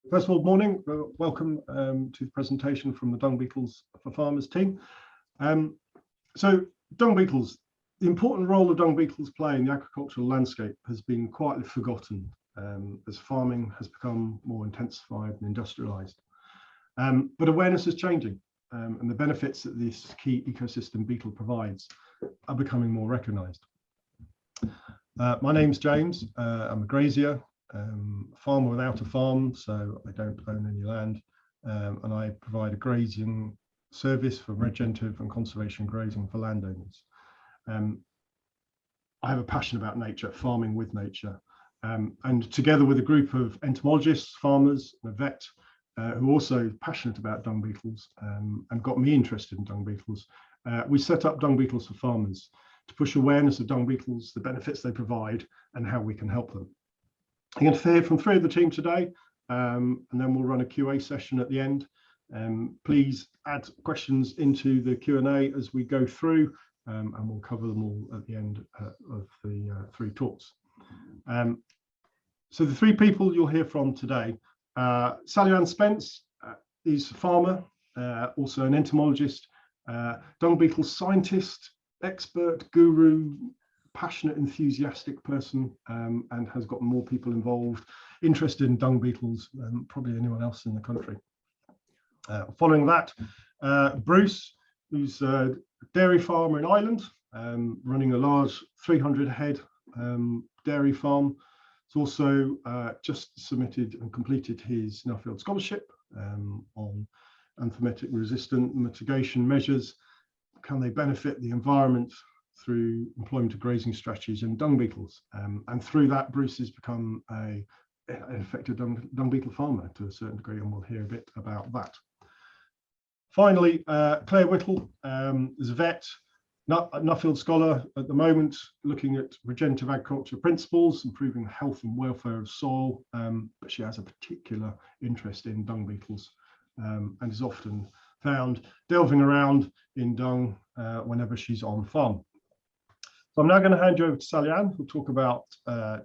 First of all, morning. Welcome to the presentation from the Dung Beetles for Farmers team. So dung beetles, the important role of dung beetles play in the agricultural landscape has been quietly forgotten as farming has become more intensified and industrialized. But awareness is changing and the benefits that this key ecosystem beetle provides are becoming more recognized. My name's James. I'm a grazier. Farmer without a farm, so I don't own any land, and I provide a grazing service for regenerative and conservation grazing for landowners. I have a passion about nature, farming with nature, and together with a group of entomologists, farmers, and a vet who are also passionate about dung beetles and got me interested in dung beetles, we set up Dung Beetles for Farmers to push awareness of dung beetles, the benefits they provide, and how we can help them. You're going to hear from three of the team today, and then we'll run a Q&A session at the end. Please add questions into the Q&A as we go through, and we'll cover them all at the end of the three talks. So the three people you'll hear from today, Ann Spence is a farmer, also an entomologist, dung beetle scientist, expert, guru, passionate, enthusiastic person, and has got more people involved, interested in dung beetles than probably anyone else in the country. Following that, Bruce, who's a dairy farmer in Ireland, running a large 300 head dairy farm. He's also just submitted and completed his Nuffield Scholarship on Antiminted Resistance mitigation measures. Can they benefit the environment through employment of grazing strategies and dung beetles, and through that Bruce has become an effective dung beetle farmer to a certain degree, and we'll hear a bit about that. Finally, Claire Whittle is a vet, Nuffield Scholar at the moment, looking at regenerative agriculture principles, improving the health and welfare of soil, but she has a particular interest in dung beetles and is often found delving around in dung whenever she's on farm. So I'm now going to hand you over to Ann, who'll talk about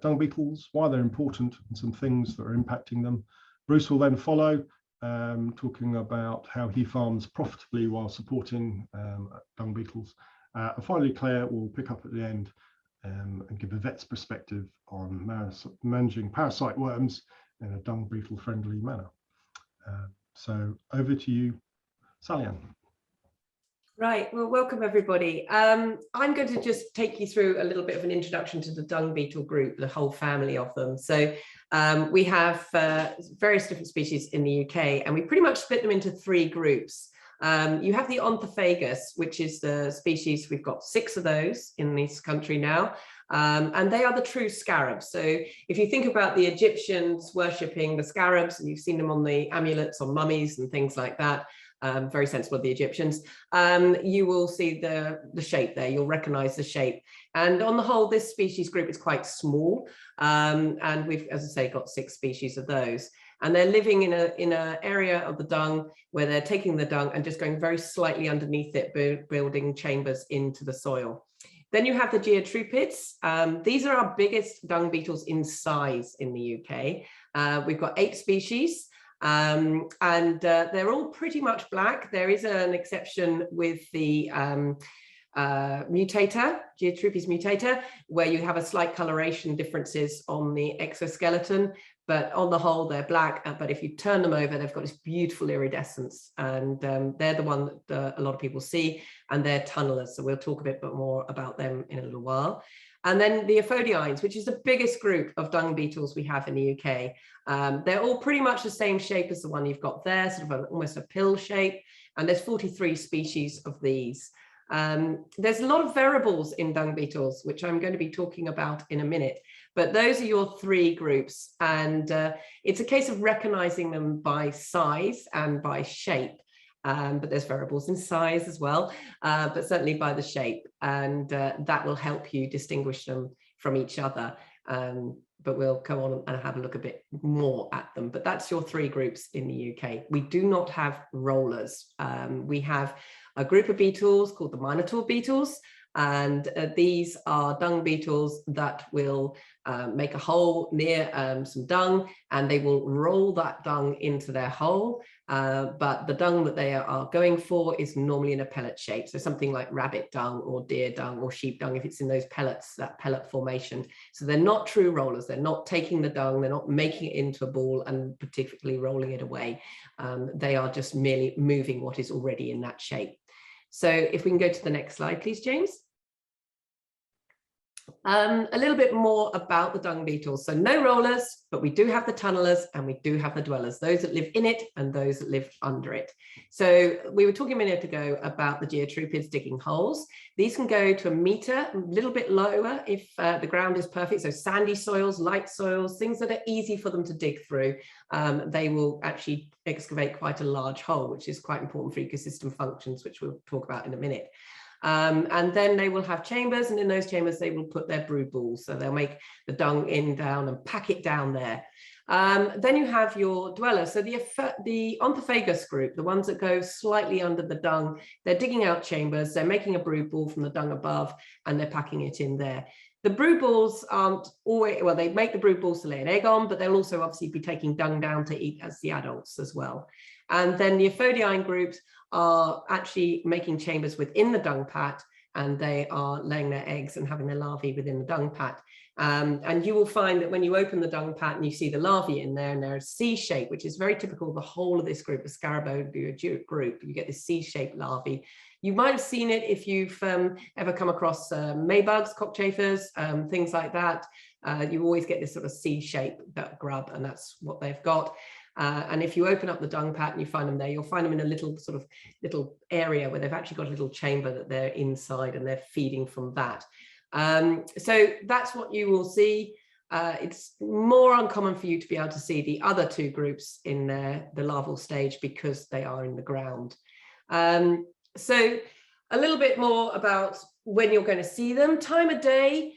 dung beetles, why they're important, and some things that are impacting them. Bruce will then follow, talking about how he farms profitably while supporting dung beetles. And finally, Claire will pick up at the end and give a vet's perspective on managing parasite worms in a dung beetle friendly manner. So over to you, Ann. Right, well, welcome everybody. I'm going to just take you through a little bit of an introduction to the dung beetle group, the whole family of them. So we have various different species in the UK, and we pretty much split them into three groups. You have the Onthophagus, which is the species, we've got 6 of those in this country now, and they are the true scarabs. So if you think about the Egyptians worshipping the scarabs, and you've seen them on the amulets on mummies and things like that, very sensible of the Egyptians, you will see the shape there, you'll recognize the shape. And on the whole, this species group is quite small, and we've, as I say, got 6 species of those. And they're living in an area of the dung where they're taking the dung and just going very slightly underneath it, building chambers into the soil. Then you have the Geotrupids. These are our biggest dung beetles in size in the UK. We've got 8 species. And they're all pretty much black. There is an exception with the mutator, Geotrupids mutator, where you have a slight coloration differences on the exoskeleton, but on the whole they're black. But if you turn them over, they've got this beautiful iridescence, and they're the one that a lot of people see, and they're tunnelers. So we'll talk a bit more about them in a little while. And then the Aphodia Irons, which is the biggest group of dung beetles we have in the UK. They're all pretty much the same shape as the one you've got there, sort of almost a pill shape. And there's 43 species of these. There's a lot of variables in dung beetles, which I'm going to be talking about in a minute. But those are your 3 groups. And it's a case of recognizing them by size and by shape. But there's variables in size as well, but certainly by the shape, and that will help you distinguish them from each other. But we'll come on and have a look a bit more at them. But that's your 3 groups in the UK. We do not have rollers. We have a group of beetles called the Minotaur Beetles, And these are dung beetles that will make a hole near some dung, and they will roll that dung into their hole. But the dung that they are going for is normally in a pellet shape. So something like rabbit dung or deer dung or sheep dung, if it's in those pellets, that pellet formation. So they're not true rollers. They're not taking the dung. They're not making it into a ball and particularly rolling it away. They are just merely moving what is already in that shape. So if we can go to the next slide, please, James. A little bit more about the dung beetles. So no rollers, but we do have the tunnelers and we do have the dwellers, those that live in it and those that live under it. So we were talking a minute ago about the geotroopids digging holes. These can go to 1 meter, a little bit lower if the ground is perfect. So sandy soils, light soils, things that are easy for them to dig through. They will actually excavate quite a large hole, which is quite important for ecosystem functions, which we'll talk about in a minute. And then they will have chambers, and in those chambers they will put their brood balls. So they'll make the dung in down and pack it down there. Then you have your dwellers. So the Onthophagus group, the ones that go slightly under the dung, they're digging out chambers, they're making a brood ball from the dung above, and they're packing it in there. The brood balls aren't always, well, they make the brood balls to lay an egg on, but they'll also obviously be taking dung down to eat as the adults as well. And then the Aphodia Iron groups are actually making chambers within the dung pat, and they are laying their eggs and having their larvae within the dung pat. And you will find that when you open the dung pat and you see the larvae in there, and they're a C shape, which is very typical of the whole of this group, the Scarabs group, you get this C-shaped larvae. You might have seen it if you've ever come across maybugs, cockchafers, things like that. You always get this sort of C-shape grub, and that's what they've got. And if you open up the dung pat and you find them there, you'll find them in a little area where they've actually got a little chamber that they're inside, and they're feeding from that. So that's what you will see. It's more uncommon for you to be able to see the other two groups in the larval stage because they are in the ground. So a little bit more about when you're going to see them. Time of day.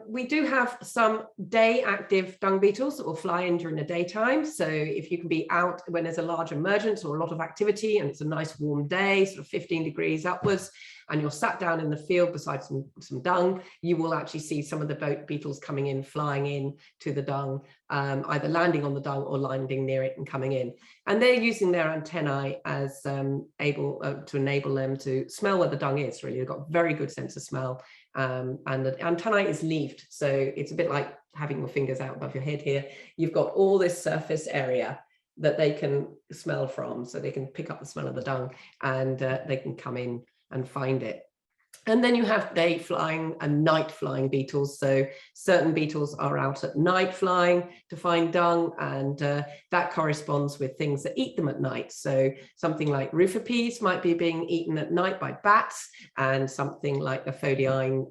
We do have some day active dung beetles that will fly in during the daytime. So if you can be out when there's a large emergence or a lot of activity and it's a nice warm day, sort of 15 degrees upwards, and you're sat down in the field beside some dung, you will actually see some of the beetles coming in, flying in to the dung, either landing on the dung or landing near it and coming in. And they're using their antennae as able to enable them to smell where the dung is, really. They've got very good sense of smell. And the antennae is leafed, so it's a bit like having your fingers out above your head here. You've got all this surface area that they can smell from, so they can pick up the smell of the dung, and they can come in and find it. And then you have day flying and night flying beetles. So certain beetles are out at night flying to find dung, and that corresponds with things that eat them at night. So something like rufopes might be being eaten at night by bats, and something like Aphodia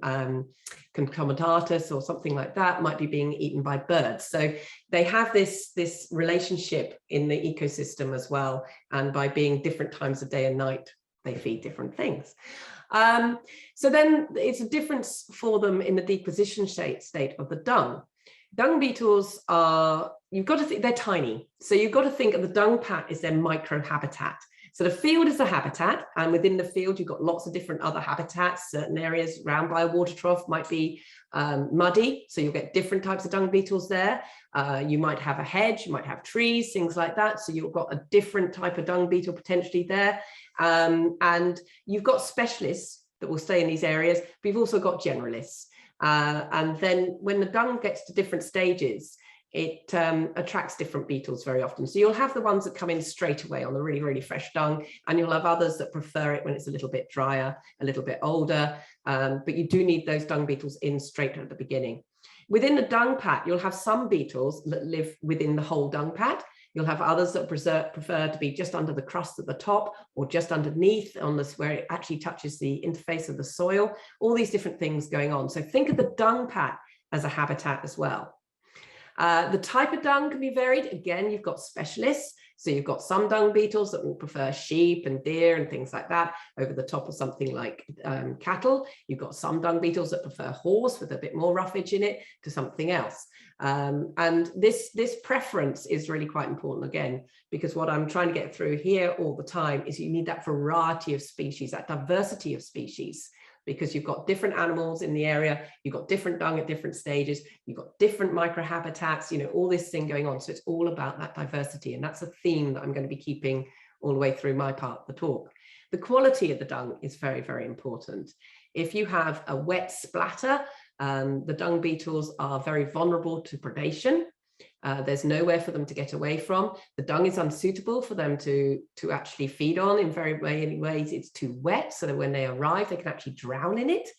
concomitatus or something like that might be being eaten by birds. So they have this relationship in the ecosystem as well. And by being different times of day and night, they feed different things. So then it's a difference for them in the deposition state of the dung. Dung beetles are, you've got to think, they're tiny. So you've got to think of the dung pat as their micro habitat. So the field is the habitat, and within the field, you've got lots of different other habitats. Certain areas around by a water trough might be muddy, so you'll get different types of dung beetles there. You might have a hedge, you might have trees, things like that. So you've got a different type of dung beetle potentially there. And you've got specialists that will stay in these areas, but you've also got generalists. And then when the dung gets to different stages, it attracts different beetles very often. So you'll have the ones that come in straight away on the really, really fresh dung, and you'll have others that prefer it when it's a little bit drier, a little bit older. But you do need those dung beetles in straight at the beginning. Within the dung pat, you'll have some beetles that live within the whole dung pat. You'll have others that prefer to be just under the crust at the top, or just underneath on this where it actually touches the interface of the soil. All these different things going on. So think of the dung pat as a habitat as well. The type of dung can be varied. Again, you've got specialists. So you've got some dung beetles that will prefer sheep and deer and things like that over the top of something like cattle. You've got some dung beetles that prefer horse with a bit more roughage in it to something else. And this preference is really quite important, again, because what I'm trying to get through here all the time is you need that variety of species, that diversity of species. because you've got different animals in the area, you've got different dung at different stages, you've got different microhabitats, you know, all this thing going on. So it's all about that diversity. And that's a theme that I'm going to be keeping all the way through my part of the talk. The quality of the dung is very, very important. If you have a wet splatter, the dung beetles are very vulnerable to predation. There's nowhere for them to get away from. The dung is unsuitable for them to actually feed on in very many ways. It's too wet, so that when they arrive, they can actually drown in it.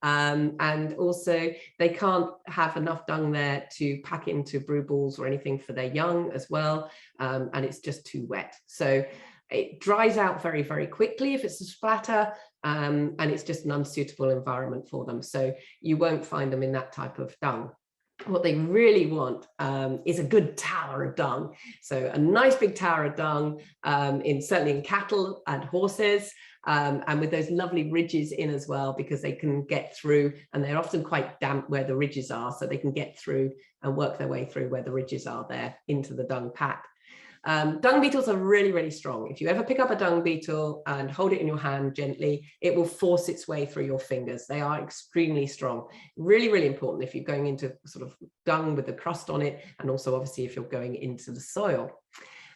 And also they can't have enough dung there to pack into brew balls or anything for their young as well. And it's just too wet. So it dries out very, very quickly if it's a splatter, and it's just an unsuitable environment for them. So you won't find them in that type of dung. What they really want is a good tower of dung. So a nice big tower of dung, certainly in cattle and horses, and with those lovely ridges in as well, because they can get through, and they're often quite damp where the ridges are, so they can get through and work their way through where the ridges are there into the dung pack. Dung beetles are really, really strong. If you ever pick up a dung beetle and hold it in your hand gently, it will force its way through your fingers. They are extremely strong. Really, really important if you're going into sort of dung with the crust on it, and also obviously if you're going into the soil.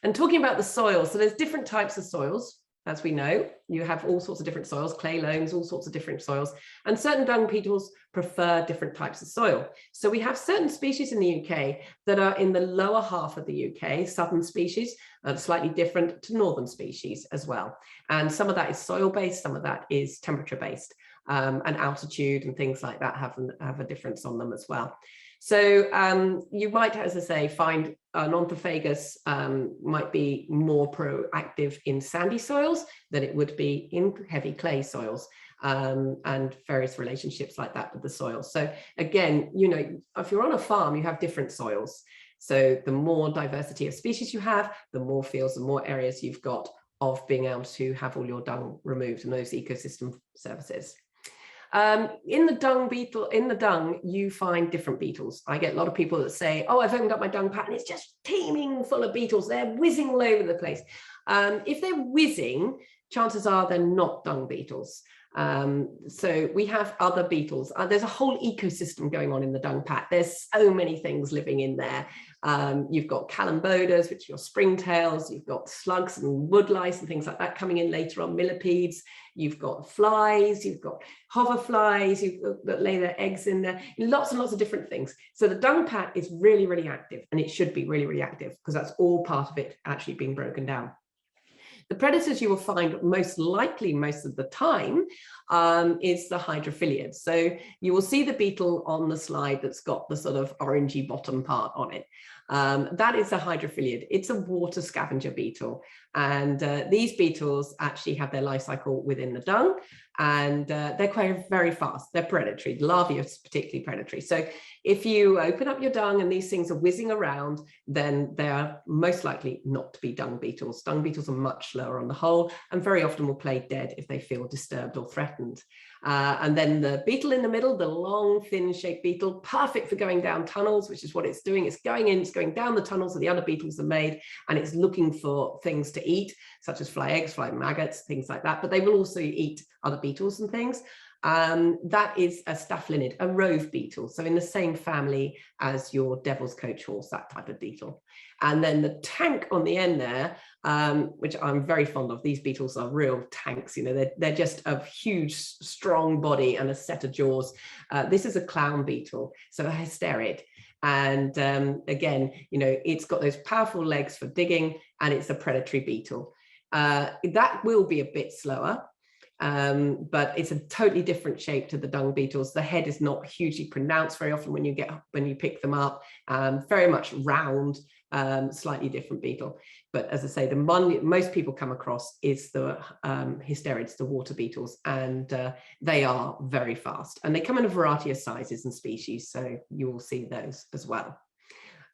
And talking about the soil, so there's different types of soils. As we know, you have all sorts of different soils, clay loams, all sorts of different soils, and certain dung beetles prefer different types of soil. So we have certain species in the UK that are in the lower half of the UK, southern species, slightly different to northern species as well. And some of that is soil-based, some of that is temperature-based, and altitude and things like that have a difference on them as well. So you might, as I say, find an Ornithophagus might be more proactive in sandy soils than it would be in heavy clay soils, and various relationships like that with the soil. So again, you know, if you're on a farm, you have different soils. So the more diversity of species you have, the more fields, the more areas you've got of being able to have all your dung removed and those ecosystem services. In the dung, you find different beetles. I get a lot of people that say, oh, I've opened up my dung pattern, it's just teeming full of beetles. They're whizzing all over the place. If they're whizzing, chances are they're not dung beetles. So we have other beetles. There's a whole ecosystem going on in the dung pat. There's so many things living in there. You've got calambodas, which are your springtails. You've got slugs and woodlice and things like that coming in later on, millipedes. You've got flies, you've got hoverflies that lay their eggs in there, lots and lots of different things. So the dung pat is really, really active, and it should be really, really active because that's all part of it actually being broken down. The predators you will find most likely most of the time is the hydrophiliids. So you will see the beetle on the slide that's got the sort of orangey bottom part on it. That is a hydrophiliid. It's a water scavenger beetle. And these beetles actually have their life cycle within the dung, and they're quite very fast. They're predatory. The larvae are particularly predatory. So if you open up your dung and these things are whizzing around, then they are most likely not to be dung beetles. Dung beetles are much slower on the whole, and very often will play dead if they feel disturbed or threatened. And then the beetle in the middle, the long, thin-shaped beetle, perfect for going down tunnels, which is what it's doing. It's going in, it's going down the tunnels that the other beetles are made, and it's looking for things to eat, such as fly eggs, fly maggots, things like that. But they will also eat other beetles and things. That is a staphyliniid, a rove beetle. So in the same family as your devil's coach horse, that type of beetle. And then the tank on the end there, which I'm very fond of. These beetles are real tanks. You know, they're just a huge, strong body and a set of jaws. This is a clown beetle, so a hysterid. And again, you know, it's got those powerful legs for digging, and it's a predatory beetle. That will be a bit slower. But it's a totally different shape to the dung beetles. The head is not hugely pronounced very often when you pick them up, very much round, slightly different beetle. But as I say, the one most people come across is the hysterids, the water beetles, and they are very fast, and they come in a variety of sizes and species, so you will see those as well.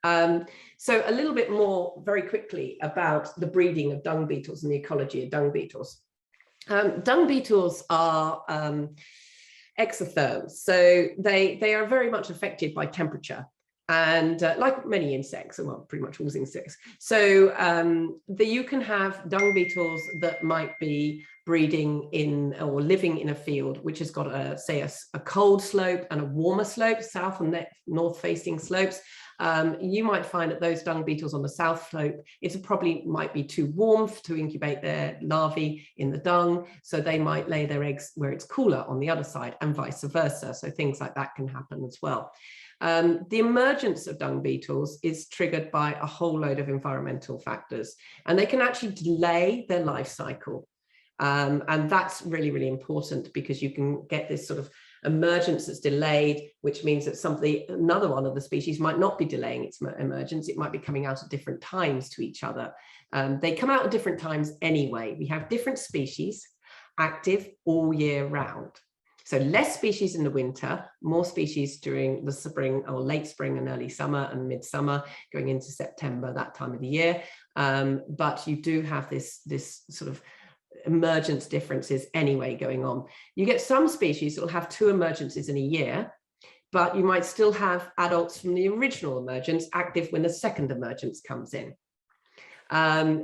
So a little bit more very quickly about the breeding of dung beetles and the ecology of dung beetles. Dung beetles are exotherms, so they are very much affected by temperature. And like many insects, well, pretty much all insects. So you can have dung beetles that might be breeding in or living in a field which has got a, say, a cold slope and a warmer slope, south and north facing slopes. You might find that those dung beetles on the south slope, it probably might be too warm to incubate their larvae in the dung, so they might lay their eggs where it's cooler on the other side, and vice versa. So things like that can happen as well. The emergence of dung beetles is triggered by a whole load of environmental factors, and they can actually delay their life cycle. And that's really, really important, because you can get this sort of emergence that's delayed, which means that another one of the species might not be delaying its emergence. It might be coming out at different times to each other. They come out at different times anyway. We have different species active all year round. So less species in the winter, more species during the spring or late spring and early summer and midsummer, going into September, that time of the year. But you do have this sort of emergence differences anyway going on. You get some species that will have 2 emergences in a year, but you might still have adults from the original emergence active when the second emergence comes in.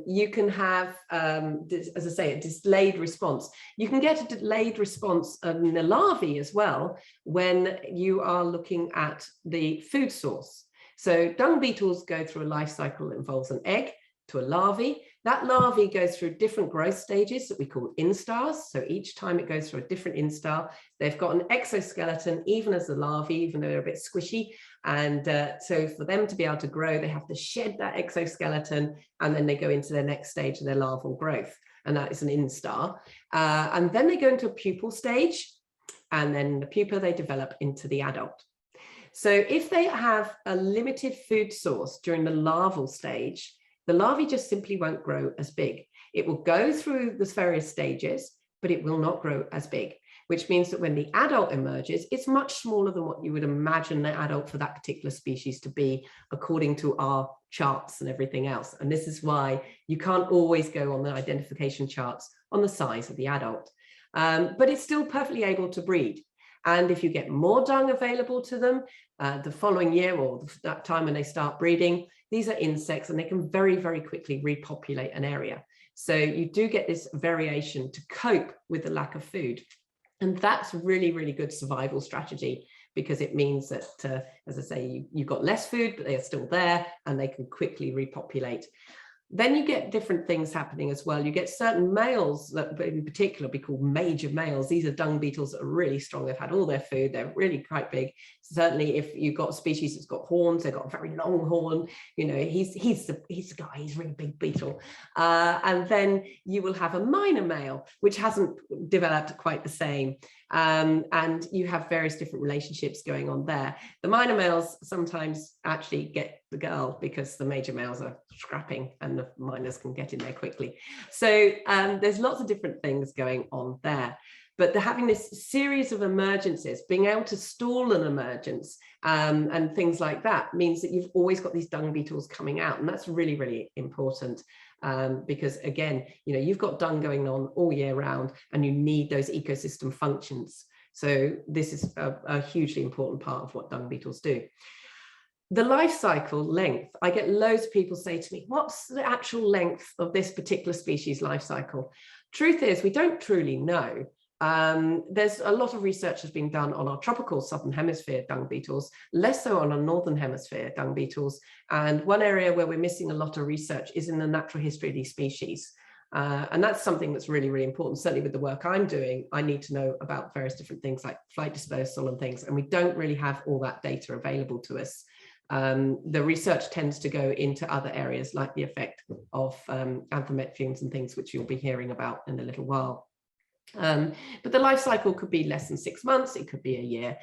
You can have, as I say, a delayed response. You can get a delayed response in the larvae as well when you are looking at the food source. So dung beetles go through a life cycle that involves an egg to a larvae. That larvae goes through different growth stages that we call instars. So each time it goes through a different instar, they've got an exoskeleton, even as the larvae, even though they're a bit squishy. And so for them to be able to grow, they have to shed that exoskeleton, and then they go into their next stage of their larval growth. And that is an instar. And then they go into a pupal stage, and then the pupa, they develop into the adult. So if they have a limited food source during the larval stage, the larvae just simply won't grow as big. It will go through the various stages, but it will not grow as big, which means that when the adult emerges, it's much smaller than what you would imagine the adult for that particular species to be, according to our charts and everything else. And this is why you can't always go on the identification charts on the size of the adult. But it's still perfectly able to breed. And if you get more dung available to them the following year, or that time when they start breeding, these are insects, and they can very, very quickly repopulate an area. So you do get this variation to cope with the lack of food. And that's really, really good survival strategy, because it means that, as I say, you've got less food, but they are still there, and they can quickly repopulate. Then you get different things happening as well. You get certain males that in particular be called major males. These are dung beetles that are really strong. They've had all their food. They're really quite big. Certainly if you've got a species that's got horns, they've got a very long horn, you know, he's the guy, he's a really big beetle. And then you will have a minor male, which hasn't developed quite the same. And you have various different relationships going on there. The minor males sometimes actually get the girl because the major males are scrapping and the minors can get in there quickly. So there's lots of different things going on there. But having this series of emergencies, being able to stall an emergence and things like that means that you've always got these dung beetles coming out. And that's really, really important. Because again, you know, you've got dung going on all year round, and you need those ecosystem functions. So this is a hugely important part of what dung beetles do. The life cycle length, I get loads of people say to me, what's the actual length of this particular species life cycle? Truth is, we don't truly know. There's a lot of research has been done on our tropical southern hemisphere dung beetles, less so on our northern hemisphere dung beetles. And one area where we're missing a lot of research is in the natural history of these species. And that's something that's really, really important. Certainly with the work I'm doing, I need to know about various different things like flight dispersal and things, and we don't really have all that data available to us. The research tends to go into other areas like the effect of anther fumes and things, which you'll be hearing about in a little while. But the life cycle could be less than 6 months, it could be a year,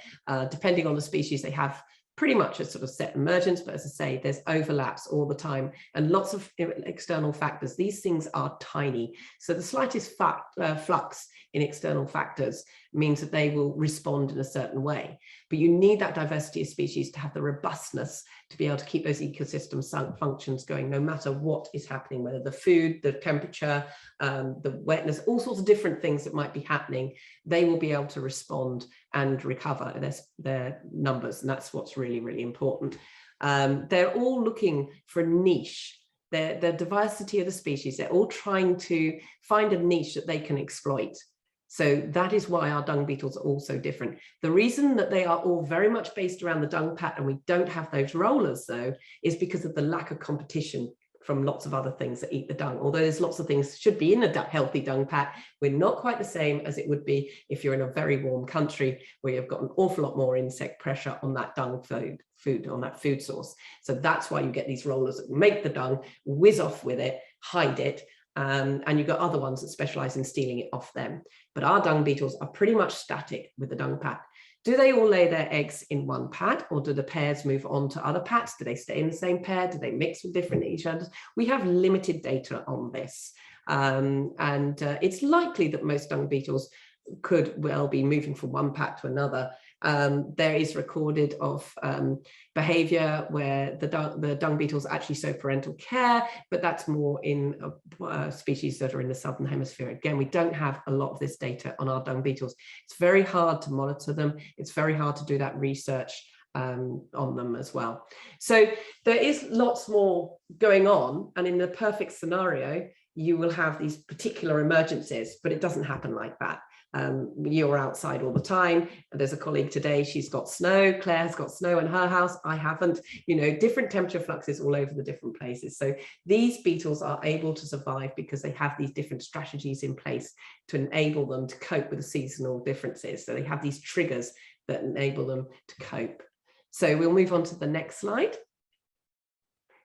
depending on the species. They have pretty much a sort of set emergence, but as I say, there's overlaps all the time and lots of external factors. These things are tiny, so the slightest flux in external factors means that they will respond in a certain way. But you need that diversity of species to have the robustness to be able to keep those ecosystem functions going, no matter what is happening, whether the food, the temperature, the wetness, all sorts of different things that might be happening, they will be able to respond and recover their numbers. And that's what's really, really important. They're all looking for a niche. The diversity of the species, they're all trying to find a niche that they can exploit. So that is why our dung beetles are all so different. The reason that they are all very much based around the dung pat and we don't have those rollers though, is because of the lack of competition from lots of other things that eat the dung. Although there's lots of things should be in a healthy dung pat, we're not quite the same as it would be if you're in a very warm country where you've got an awful lot more insect pressure on that dung food on that food source. So that's why you get these rollers that make the dung, whiz off with it, hide it, and you've got other ones that specialize in stealing it off them. But our dung beetles are pretty much static with the dung pat. Do they all lay their eggs in one pat, or do the pairs move on to other pats? Do they stay in the same pair? Do they mix with different each others? We have limited data on this. It's likely that most dung beetles could well be moving from one pat to another. There is recorded of behavior where the dung beetles actually show parental care, but that's more in species that are in the southern hemisphere. Again, we don't have a lot of this data on our dung beetles. It's very hard to monitor them. It's very hard to do that research on them as well. So there is lots more going on, and in the perfect scenario, you will have these particular emergencies, but it doesn't happen like that. You're outside all the time. There's a colleague today, she's got snow. Claire's got snow in her house. I haven't, different temperature fluxes all over the different places. So these beetles are able to survive because they have these different strategies in place to enable them to cope with the seasonal differences. So they have these triggers that enable them to cope. So we'll move on to the next slide.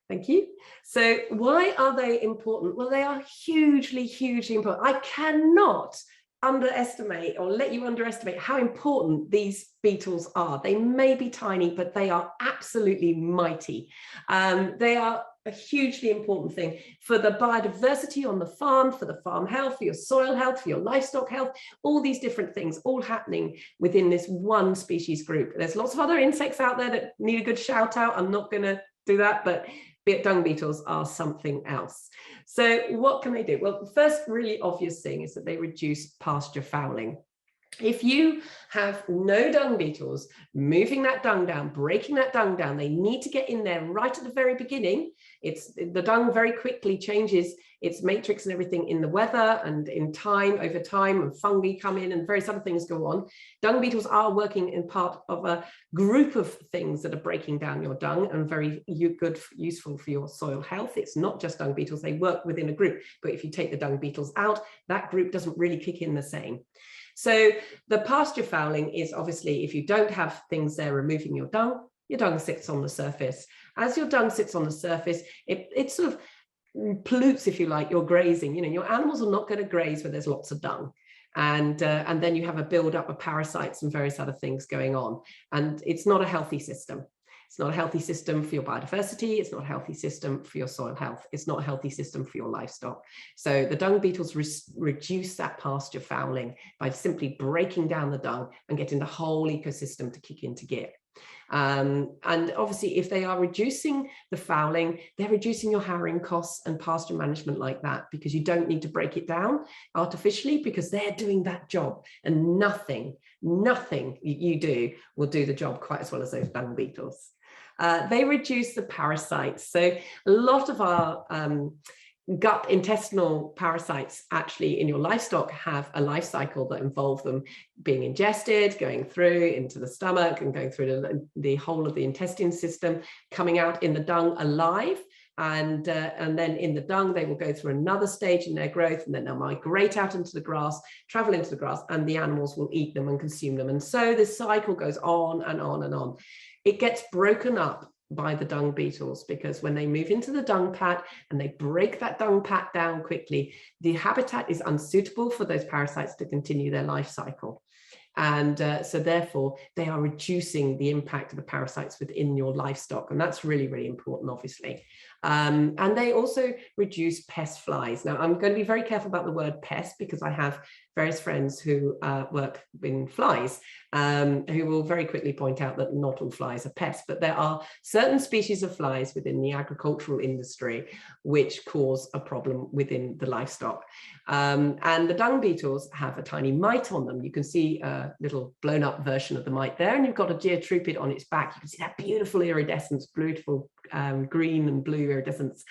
Thank you. So why are they important? Well, they are hugely, hugely important. I cannot underestimate or let you underestimate how important these beetles are. They may be tiny, but they are absolutely mighty. They are a hugely important thing for the biodiversity on the farm, for the farm health, for your soil health, for your livestock health, all these different things all happening within this one species group. There's lots of other insects out there that need a good shout out. I'm not going to do that, but dung beetles are something else. So what can they do? Well, the first really obvious thing is that they reduce pasture fouling. If you have no dung beetles moving that dung down, breaking that dung down, they need to get in there right at the very beginning. The dung very quickly changes its matrix and everything in the weather and in time, over time, and fungi come in and various other things go on. Dung beetles are working in part of a group of things that are breaking down your dung and very good, useful for your soil health. It's not just dung beetles, they work within a group. But if you take the dung beetles out, that group doesn't really kick in the same. So the pasture fouling is obviously, if you don't have things there removing your dung sits on the surface. As your dung sits on the surface, it sort of pollutes, if you like, your grazing. Your animals are not going to graze where there's lots of dung. And then you have a build-up of parasites and various other things going on. And it's not a healthy system. It's not a healthy system for your biodiversity. It's not a healthy system for your soil health. It's not a healthy system for your livestock. So the dung beetles reduce that pasture fouling by simply breaking down the dung and getting the whole ecosystem to kick into gear. And obviously, if they are reducing the fouling, they're reducing your harrowing costs and pasture management like that, because you don't need to break it down artificially, because they're doing that job, and nothing you do will do the job quite as well as those dung beetles. They reduce the parasites. So a lot of our gut intestinal parasites actually in your livestock have a life cycle that involve them being ingested, going through into the stomach and going through the whole of the intestine system, coming out in the dung alive. And then in the dung, they will go through another stage in their growth, and then they'll migrate out into the grass, travel into the grass, and the animals will eat them and consume them. And so this cycle goes on and on and on. It gets broken up by the dung beetles, because when they move into the dung pat and they break that dung pat down quickly, the habitat is unsuitable for those parasites to continue their life cycle. And so therefore, they are reducing the impact of the parasites within your livestock. And that's really, really important, obviously. And they also reduce pest flies. Now, I'm going to be very careful about the word pest, because I have various friends who work in flies, who will very quickly point out that not all flies are pests, but there are certain species of flies within the agricultural industry which cause a problem within the livestock. And the dung beetles have a tiny mite on them. You can see a little blown up version of the mite there, and you've got a geotrupid on its back. You can see that beautiful iridescence, beautiful green and blue iridescence.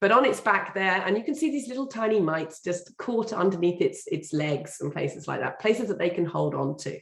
But on its back there, and you can see these little tiny mites just caught underneath its legs and places like that, places that they can hold on to.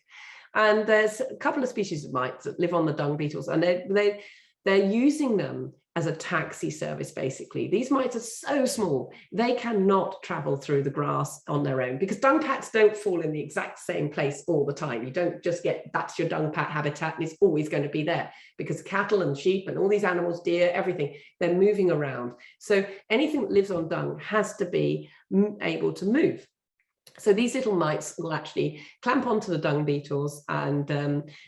And there's a couple of species of mites that live on the dung beetles, and they're using them as a taxi service, basically. These mites are so small, they cannot travel through the grass on their own, because dung pats don't fall in the exact same place all the time. You don't just get, that's your dung pat habitat and it's always going to be there, because cattle and sheep and all these animals, deer, everything, they're moving around. So anything that lives on dung has to be able to move. So these little mites will actually clamp onto the dung beetles, and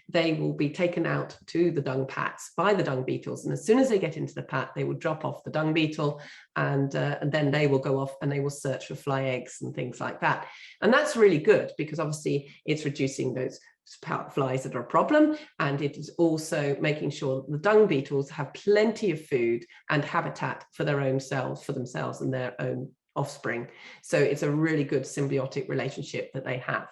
they will be taken out to the dung pats by the dung beetles. And as soon as they get into the pat, they will drop off the dung beetle, and then they will go off and they will search for fly eggs and things like that. And that's really good, because obviously it's reducing those flies that are a problem, and it is also making sure that the dung beetles have plenty of food and habitat for their own selves, for themselves and their own offspring. So it's a really good symbiotic relationship that they have.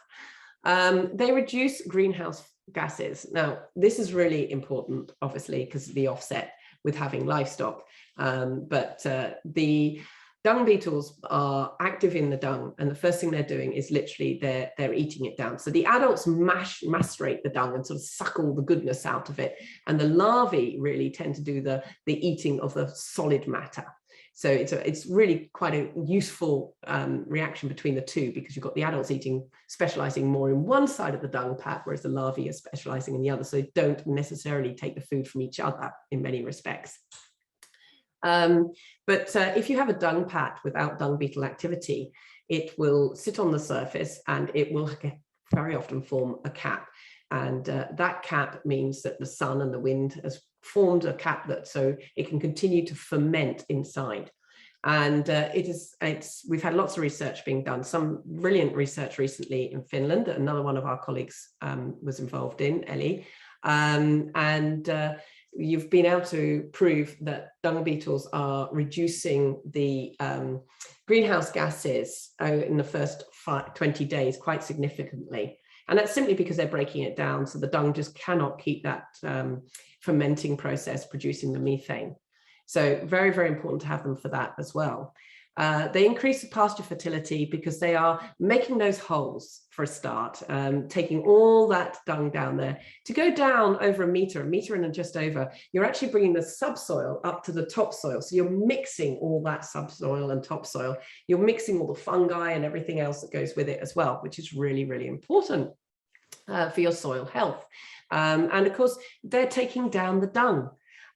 They reduce greenhouse gases. Now, this is really important, obviously, because of the offset with having livestock. But the dung beetles are active in the dung, and the first thing they're doing is literally they're eating it down. So the adults macerate the dung and sort of suck all the goodness out of it, and the larvae really tend to do the eating of the solid matter. So it's really quite a useful reaction between the two, because you've got the adults specializing more in one side of the dung pat, whereas the larvae are specializing in the other. So they don't necessarily take the food from each other in many respects. But if you have a dung pat without dung beetle activity, it will sit on the surface and it will very often form a cap. And that cap means that the sun and the wind has formed a cap so it can continue to ferment inside. And we've had lots of research being done, some brilliant research recently in Finland that another one of our colleagues was involved in, Ellie. You've been able to prove that dung beetles are reducing the greenhouse gases in the first 20 days quite significantly. And that's simply because they're breaking it down, so the dung just cannot keep that fermenting process producing the methane. So very, very important to have them for that as well. They increase the pasture fertility because they are making those holes for a start, taking all that dung down there. To go down over a meter and just over, you're actually bringing the subsoil up to the topsoil. So you're mixing all that subsoil and topsoil. You're mixing all the fungi and everything else that goes with it as well, which is really, really important for your soil health. And of course, they're taking down the dung.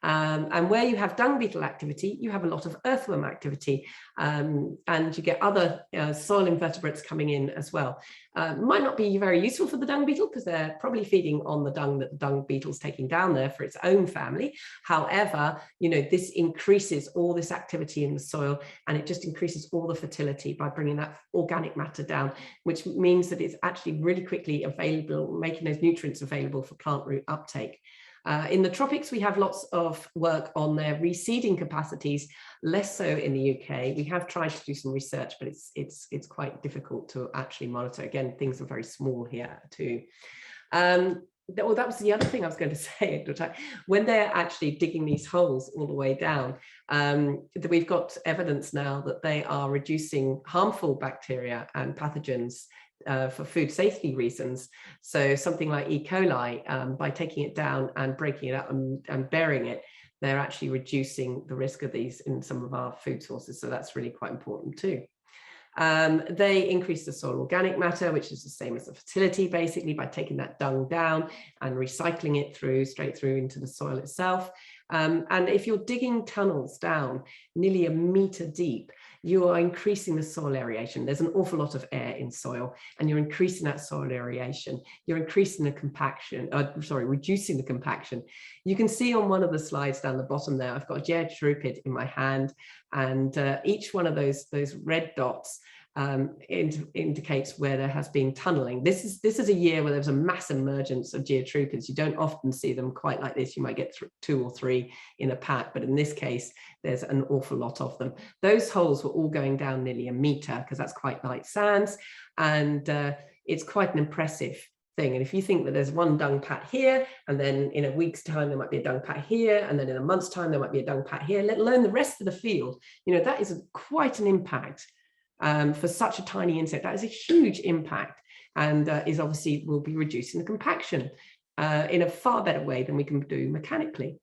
And where you have dung beetle activity, you have a lot of earthworm activity, and you get other soil invertebrates coming in as well. Might not be very useful for the dung beetle because they're probably feeding on the dung that the dung beetle's taking down there for its own family. However, this increases all this activity in the soil, and it just increases all the fertility by bringing that organic matter down, which means that it's actually really quickly available, making those nutrients available for plant root uptake. In the tropics, we have lots of work on their reseeding capacities, less so in the UK. We have tried to do some research, but it's quite difficult to actually monitor. Again, things are very small here too. Well, that was the other thing I was going to say. When they're actually digging these holes all the way down, we've got evidence now that they are reducing harmful bacteria and pathogens for food safety reasons. So something like E. coli, by taking it down and breaking it up and burying it, they're actually reducing the risk of these in some of our food sources. So that's really quite important too. They increase the soil organic matter, which is the same as the fertility, basically, by taking that dung down and recycling it straight through into the soil itself. And if you're digging tunnels down nearly 1 meter deep, you are increasing the soil aeration. There's an awful lot of air in soil, and you're increasing that soil aeration. You're increasing the compaction, reducing the compaction. You can see on one of the slides down the bottom there, I've got a geotrupid in my hand, and each one of those red dots indicates where there has been tunneling. This is a year where there was a mass emergence of geotroopers. You don't often see them quite like this. You might get 2 or 3 in a pack, but in this case, there's an awful lot of them. Those holes were all going down nearly a meter, because that's quite light sands, and it's quite an impressive thing. And if you think that there's one dung pat here, and then in a week's time there might be a dung pat here, and then in a month's time there might be a dung pat here, let alone the rest of the field, you know, that is quite an impact. For such a tiny insect, that is a huge impact, and is obviously will be reducing the compaction in a far better way than we can do mechanically.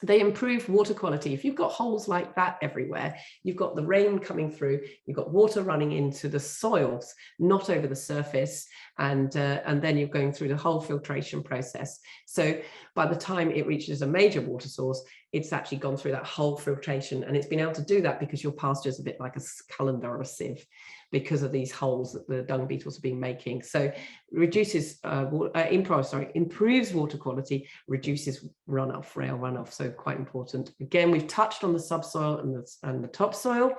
They improve water quality. If you've got holes like that everywhere, you've got the rain coming through, you've got water running into the soils, not over the surface, and then you're going through the whole filtration process. So by the time it reaches a major water source, it's actually gone through that whole filtration, and it's been able to do that because your pasture is a bit like a colander or a sieve, because of these holes that the dung beetles have been making. So reduces improves water quality, reduces runoff, rail runoff. So quite important. Again, we've touched on the subsoil and the topsoil.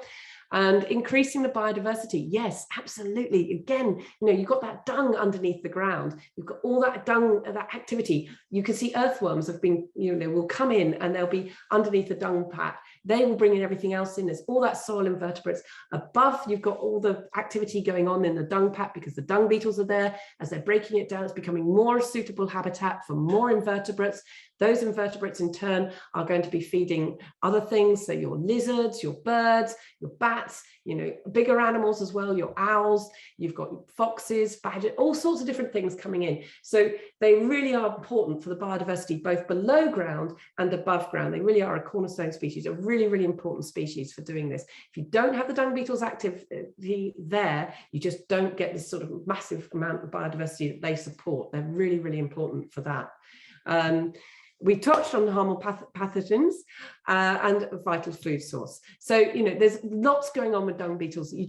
And increasing the biodiversity, yes, absolutely. Again, you know, you've got that dung underneath the ground. You've got all that dung, that activity. You can see earthworms have been, you know, they will come in and they'll be underneath the dung pat. They will bring in everything else in. There's all that soil invertebrates. Above, you've got all the activity going on in the dung pat because the dung beetles are there. As they're breaking it down, it's becoming more suitable habitat for more invertebrates. Those invertebrates in turn are going to be feeding other things. So your lizards, your birds, your bats, you know, bigger animals as well, your owls, you've got foxes, badgers, all sorts of different things coming in. So they really are important for the biodiversity, both below ground and above ground. They really are a cornerstone species, a really, really important species for doing this. If you don't have the dung beetles activity there, you just don't get this sort of massive amount of biodiversity that they support. They're really, really important for that. We touched on the harmful pathogens and a vital food source. So, you know, there's lots going on with dung beetles. You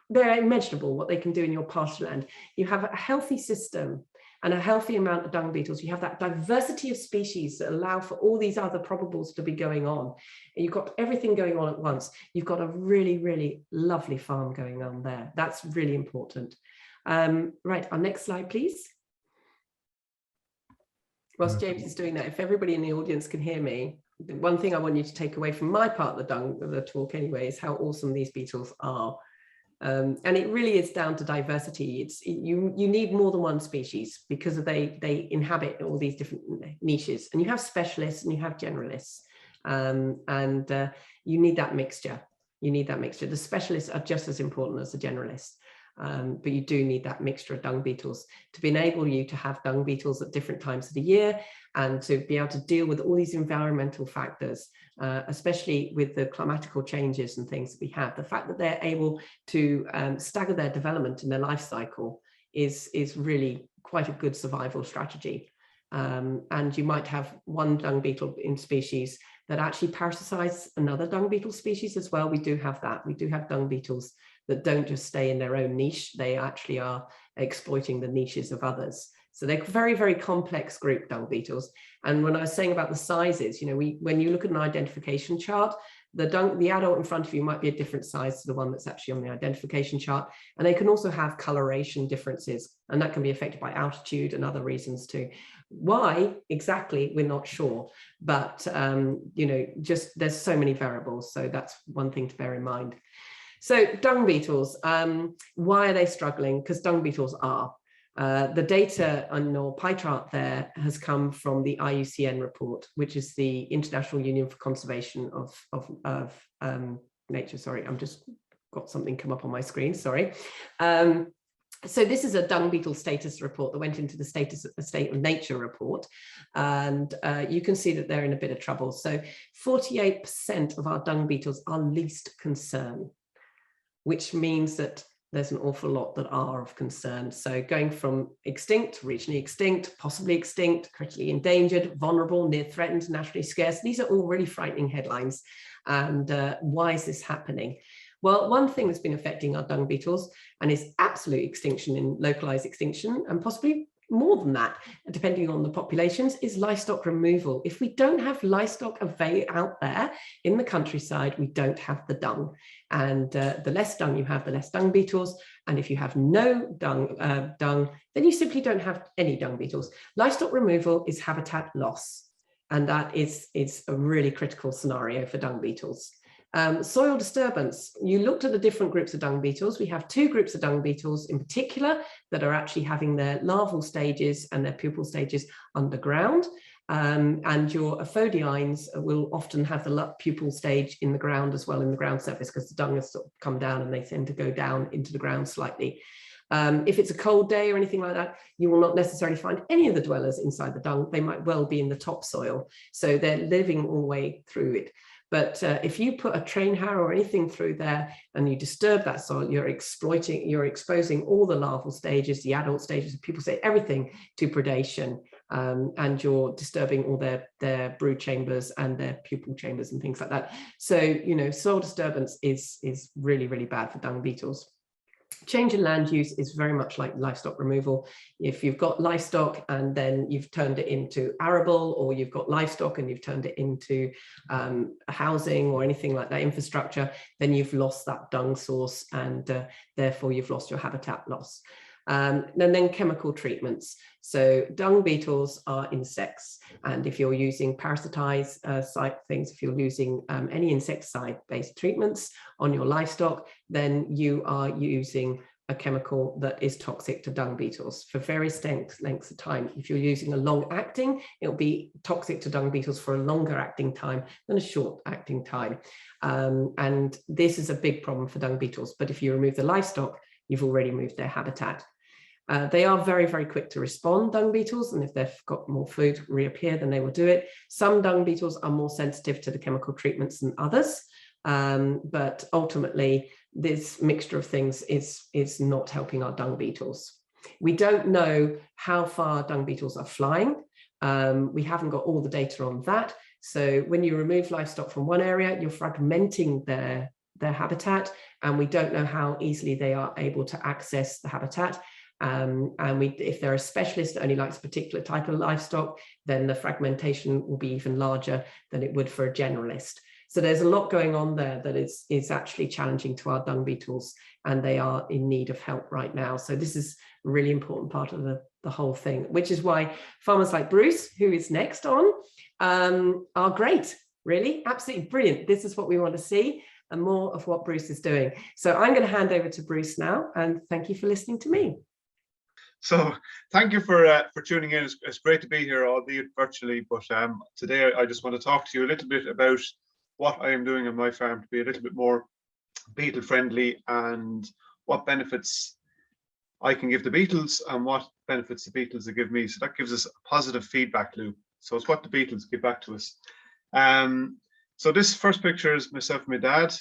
they're immeasurable what they can do in your pasture land. You have a healthy system and a healthy amount of dung beetles. You have that diversity of species that allow for all these other probables to be going on. And you've got everything going on at once. You've got a really, really lovely farm going on there. That's really important. Right, our next slide, please. Whilst James is doing that, if everybody in the audience can hear me, the one thing I want you to take away from my part of the talk anyway is how awesome these beetles are. And it really is down to diversity. You need more than one species because they inhabit all these different niches, and you have specialists and you have generalists, and you need that mixture. You need that mixture. The specialists are just as important as the generalists. But you do need that mixture of dung beetles to enable you to have dung beetles at different times of the year and to be able to deal with all these environmental factors, especially with the climatical changes and things that we have. The fact that they're able to stagger their development in their life cycle is really quite a good survival strategy. And you might have one dung beetle in species that actually parasitize another dung beetle species as well. We do have that. We do have dung beetles that don't just stay in their own niche. They actually are exploiting the niches of others. So they're a very, very complex group, dung beetles. And when I was saying about the sizes, you know, when you look at an identification chart, the adult in front of you might be a different size to the one that's actually on the identification chart. And they can also have coloration differences, and that can be affected by altitude and other reasons too. Why exactly, we're not sure, but you know, just there's so many variables. So that's one thing to bear in mind. So dung beetles, why are they struggling? Because dung beetles are. The data on your pie chart there has come from the IUCN report, which is the International Union for Conservation of Nature. Sorry, I'm just got something come up on my screen, sorry. So this is a dung beetle status report that went into the state of nature report. And you can see that they're in a bit of trouble. So 48% of our dung beetles are least concern, which means that there's an awful lot that are of concern. So going from extinct, regionally extinct, possibly extinct, critically endangered, vulnerable, near threatened, nationally scarce. These are all really frightening headlines. And why is this happening? Well, one thing that's been affecting our dung beetles and is absolute extinction in localized extinction and possibly more than that, depending on the populations, is livestock removal. If we don't have livestock out there in the countryside, we don't have the dung. And the less dung you have, the less dung beetles. And if you have no dung, then you simply don't have any dung beetles. Livestock removal is habitat loss. And that is a really critical scenario for dung beetles. Soil disturbance. You looked at the different groups of dung beetles. We have two groups of dung beetles in particular that are actually having their larval stages and their pupal stages underground. And your Aphodia Irons will often have the pupal stage in the ground as well, in the ground surface, because the dung has sort of come down and they tend to go down into the ground slightly. If it's a cold day or anything like that, you will not necessarily find any of the dwellers inside the dung. They might well be in the topsoil. So they're living all the way through it. But if you put a train harrow or anything through there and you disturb that soil, you're exposing all the larval stages, the adult stages, people say everything to predation, and you're disturbing all their brood chambers and their pupal chambers and things like that. So, you know, soil disturbance is really, really bad for dung beetles. Change in land use is very much like livestock removal. If you've got livestock and then you've turned it into arable, or you've got livestock and you've turned it into housing or anything like that, infrastructure, then you've lost that dung source, and therefore you've lost your habitat loss. And then chemical treatments. So dung beetles are insects, and if you're using parasitized things, if you're using any insecticide-based treatments on your livestock, then you are using a chemical that is toxic to dung beetles for various lengths of time. If you're using a long-acting, it'll be toxic to dung beetles for a longer acting time than a short acting time. And this is a big problem for dung beetles. But if you remove the livestock, you've already moved their habitat. They are very, very quick to respond, dung beetles, and if they've got more food reappear, then they will do it. Some dung beetles are more sensitive to the chemical treatments than others, but ultimately this mixture of things is not helping our dung beetles. We don't know how far dung beetles are flying. We haven't got all the data on that. So when you remove livestock from one area, you're fragmenting their habitat, and we don't know how easily they are able to access the habitat. If they're a specialist that only likes a particular type of livestock, then the fragmentation will be even larger than it would for a generalist. So there's a lot going on there that is actually challenging to our dung beetles, and they are in need of help right now. So this is a really important part of the whole thing, which is why farmers like Bruce, who is next on, are great, really, absolutely brilliant. This is what we want to see, and more of what Bruce is doing. So I'm going to hand over to Bruce now, and thank you for listening to me. So thank you for tuning in. It's great to be here, albeit virtually, but today I just want to talk to you a little bit about what I am doing on my farm to be a little bit more beetle friendly, and what benefits I can give the beetles and what benefits the beetles give me. So that gives us a positive feedback loop. So it's what the beetles give back to us. So this first picture is myself and my dad.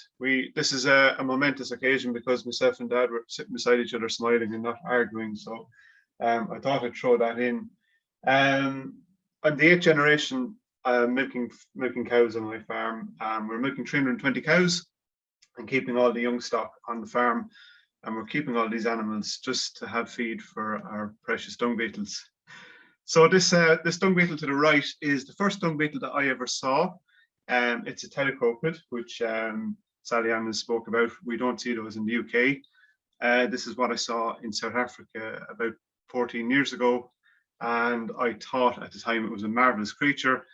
This is a momentous occasion because myself and dad were sitting beside each other smiling and not arguing. So I thought I'd throw that in. I'm the 8th generation milking cows on my farm. We're milking 320 cows and keeping all the young stock on the farm. And we're keeping all these animals just to have feed for our precious dung beetles. So this dung beetle to the right is the first dung beetle that I ever saw. It's a telecropid, which Sally Ann spoke about. We don't see those in the UK. This is what I saw in South Africa about 14 years ago, and I thought at the time it was a marvelous creature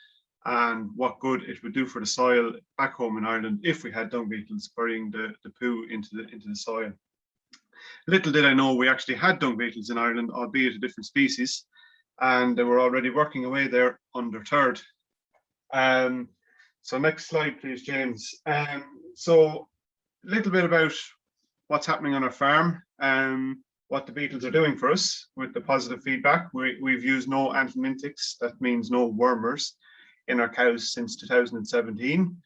and what good it would do for the soil back home in Ireland if we had dung beetles burying the poo into the soil. Little did I know we actually had dung beetles in Ireland, albeit a different species, and they were already working away there under third. So next slide, please, James. So a little bit about what's happening on our farm, what the beetles are doing for us with the positive feedback. We've used no antmintics, that means no wormers, in our cows since 2017.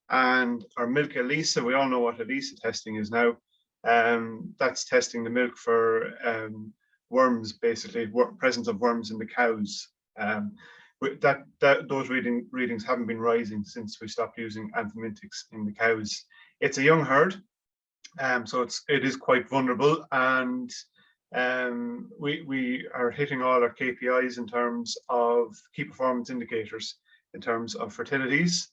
And our milk ELISA, we all know what ELISA testing is now. That's testing the milk for worms, basically, presence of worms in the cows. Those readings haven't been rising since we stopped using antmintics in the cows. It's a young herd, so it is quite vulnerable, and We are hitting all our KPIs in terms of key performance indicators, in terms of fertilities.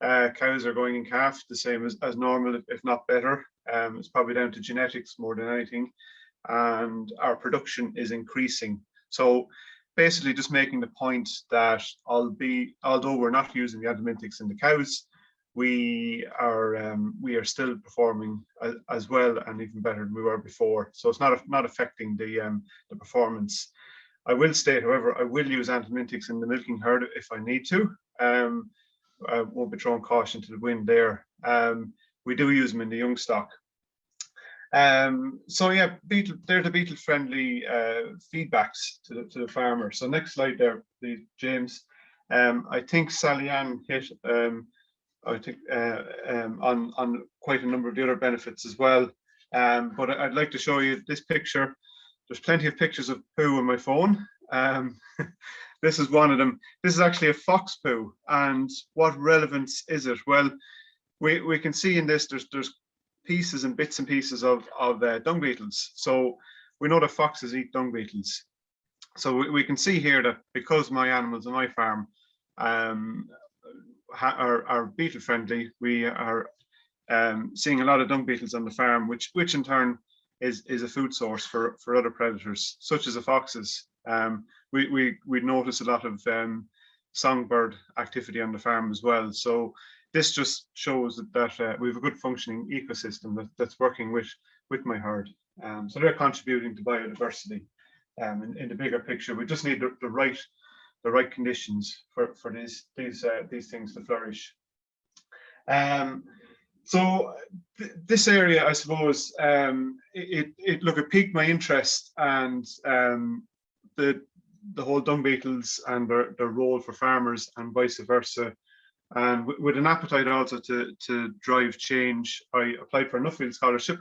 Cows are going in calf the same as normal, if not better. It's probably down to genetics more than anything. And our production is increasing. So basically just making the point that although we're not using the antibiotics in the cows, we are still performing as well and even better than we were before. So it's not affecting the performance. I will state, however, I will use antibiotics in the milking herd if I need to. I won't be throwing caution to the wind there. We do use them in the young stock. So yeah, they're the beetle friendly feedbacks to the farmer. So next slide there, please, James. I think Sally Ann hit I think on quite a number of the other benefits as well. But I'd like to show you this picture. There's plenty of pictures of poo on my phone. This is one of them. This is actually a fox poo. And what relevance is it? Well, we can see in this there's pieces and bits and pieces of dung beetles. So we know that foxes eat dung beetles. So we can see here that because my animals on my farm are beetle friendly, we are seeing a lot of dung beetles on the farm, which in turn is a food source for other predators, such as the foxes. We notice a lot of songbird activity on the farm as well. So this just shows that we have a good functioning ecosystem that's working with my herd. So they're contributing to biodiversity. In the bigger picture, we just need the right conditions for these things to flourish. So this area, I suppose, it piqued my interest, and the whole dung beetles and their role for farmers and vice versa. And with an appetite also to drive change, I applied for a Nuffield scholarship.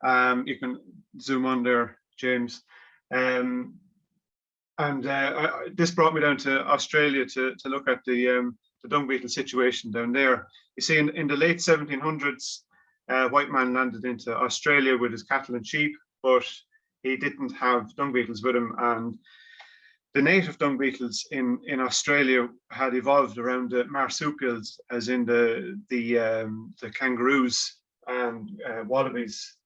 You can zoom on there, James. This brought me down to Australia to look at the dung beetle situation down there. You see, in the late 1700s, white man landed into Australia with his cattle and sheep, but he didn't have dung beetles with him. And the native dung beetles in Australia had evolved around the marsupials, as in the kangaroos and wallabies.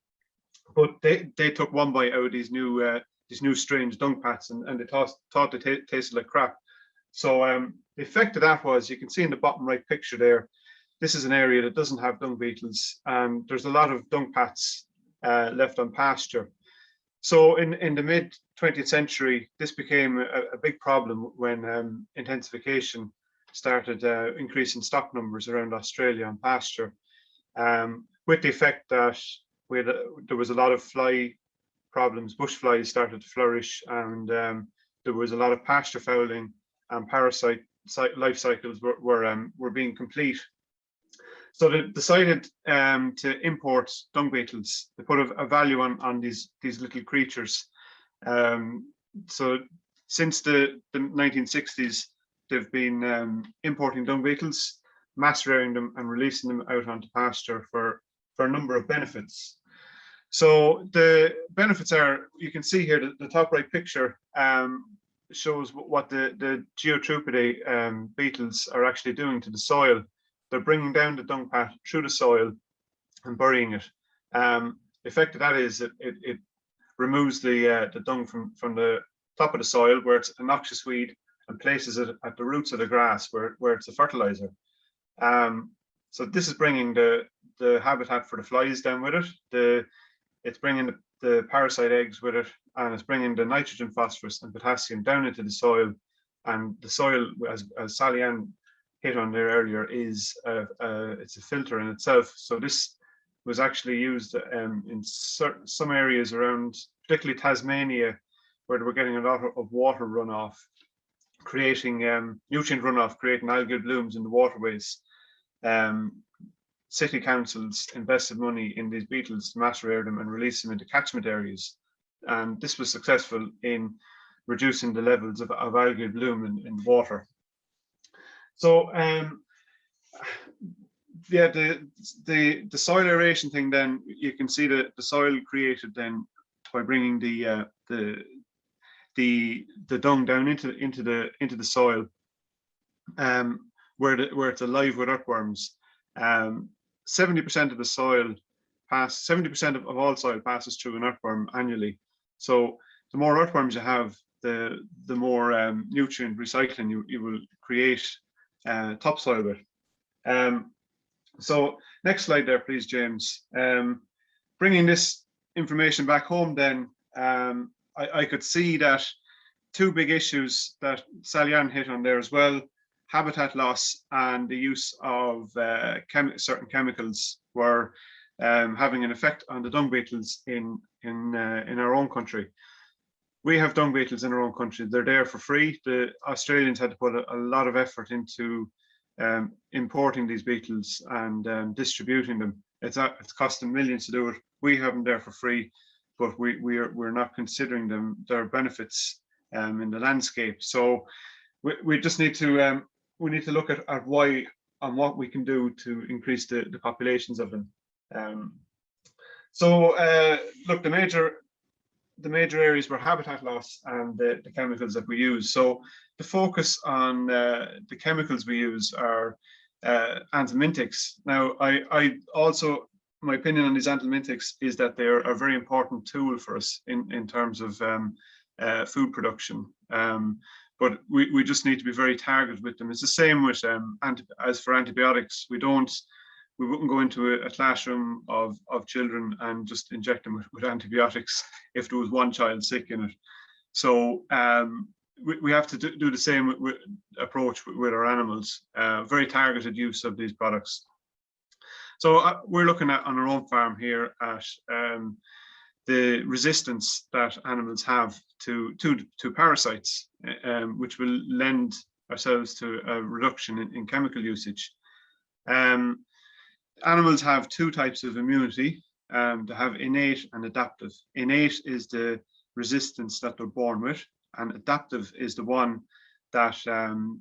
But they took one bite out of these new strange dung pats, and they thought they tasted like crap. So the effect of that was, you can see in the bottom right picture there, this is an area that doesn't have dung beetles, and there's a lot of dung pats left on pasture. So in the mid 20th century, this became a big problem when intensification started increasing stock numbers around Australia on pasture, with the effect that there was a lot of fly problems. Bush flies started to flourish, and there was a lot of pasture fouling, and parasite life cycles were being complete. So they decided to import dung beetles. They put a value on these little creatures. So since the 1960s, they've been importing dung beetles, mass rearing them, and releasing them out onto pasture for a number of benefits. So the benefits are, you can see here, the top right picture shows what the Geotruppidae beetles are actually doing to the soil. They're bringing down the dung pat through the soil and burying it. The effect of that is it removes the dung from the top of the soil, where it's a noxious weed, and places it at the roots of the grass, where it's a fertilizer. So this is bringing the habitat for the flies down with it. It's bringing the parasite eggs with it, and it's bringing the nitrogen, phosphorus, and potassium down into the soil. And the soil, as Sally Ann hit on there earlier, is it's a filter in itself. So this was actually used in some areas around, particularly Tasmania, where they were getting a lot of water runoff, creating nutrient runoff, creating algal blooms in the waterways. City councils invested money in these beetles to mass rear them and release them into catchment areas. And this was successful in reducing the levels of algal bloom in water. So yeah, the soil aeration thing, then you can see that the soil created then by bringing the dung down into the soil, where it's alive with earthworms. 70% of the soil 70% of all soil passes through an earthworm annually. So the more earthworms you have, the more nutrient recycling you will create topsoil with. So next slide there, please, James. Bringing this information back home, then I could see that two big issues that Sally Ann hit on there as well: habitat loss and the use of certain chemicals were having an effect on the dung beetles in our own country. We have dung beetles in our own country. They're there for free. The Australians had to put a lot of effort into importing these beetles and distributing them. It's costing millions to do it. We have them there for free, but we're not considering their benefits in the landscape. So we just need to look at why and what we can do to increase the populations of them. Look, the major areas were habitat loss and the chemicals that we use. So the focus on the chemicals we use are antimintics. Now, I also, my opinion on these antimintics is that they're a very important tool for us in terms of food production. But we just need to be very targeted with them. It's the same with as for antibiotics. We wouldn't go into a classroom of children and just inject them with antibiotics if there was one child sick in it. So we have to do the same approach with our animals, very targeted use of these products. So we're looking at on our own farm here at the resistance that animals have to parasites, which will lend ourselves to a reduction in chemical usage. Animals have two types of immunity. They have innate and adaptive. Innate is the resistance that they're born with, and adaptive is the one that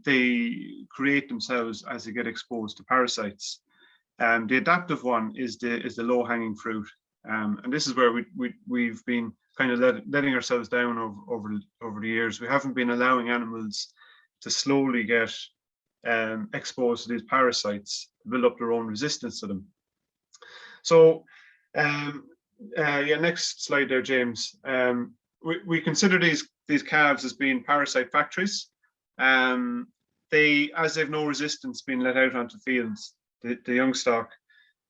they create themselves as they get exposed to parasites. The adaptive one is the low-hanging fruit, and this is where we've been kind of letting ourselves down over the years. We haven't been allowing animals to slowly get exposed to these parasites, build up their own resistance to them. So next slide there, James. We consider these calves as being parasite factories. As they've no resistance being let out onto fields, the young stock,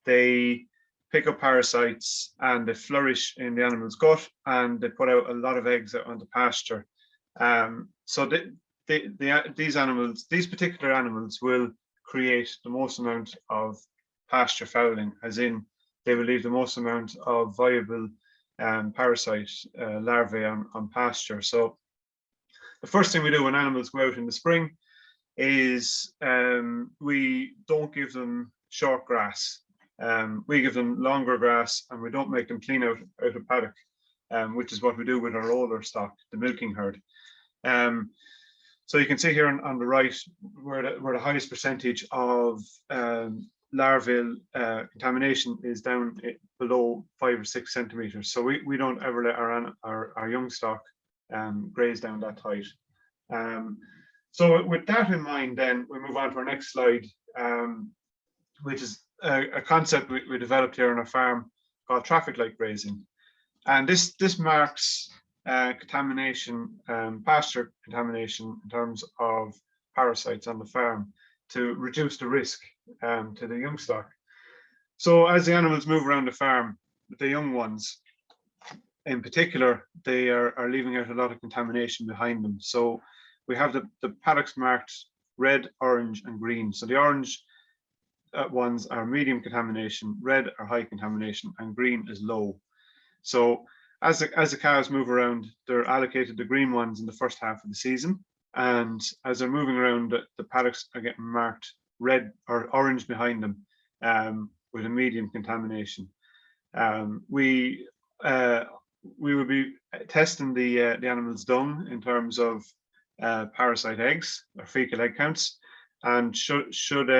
they pick up parasites and they flourish in the animal's gut, and they put out a lot of eggs out onto pasture. So these particular animals will create the most amount of pasture fouling, as in they will leave the most amount of viable parasite larvae on pasture. So the first thing we do when animals go out in the spring is we don't give them short grass. We give them longer grass, and we don't make them clean out of paddock, which is what we do with our older stock, the milking herd. So you can see here on the right where the highest percentage of larval contamination is down below 5 or 6 centimeters. So we don't ever let our young stock graze down that height. So with that in mind, then we move on to our next slide, which is a concept we developed here on our farm called traffic light grazing. And this marks contamination, pasture contamination in terms of parasites on the farm to reduce the risk to the young stock. So as the animals move around the farm, the young ones in particular, they are leaving out a lot of contamination behind them. So we have the paddocks marked red, orange, and green. So the orange ones are medium contamination, red are high contamination, and green is low. So as the cows move around, they're allocated the green ones in the first half of the season, and as they're moving around, the paddocks are getting marked red or orange behind them with a medium contamination. We will be testing the animal's dung in terms of parasite eggs or fecal egg counts, and should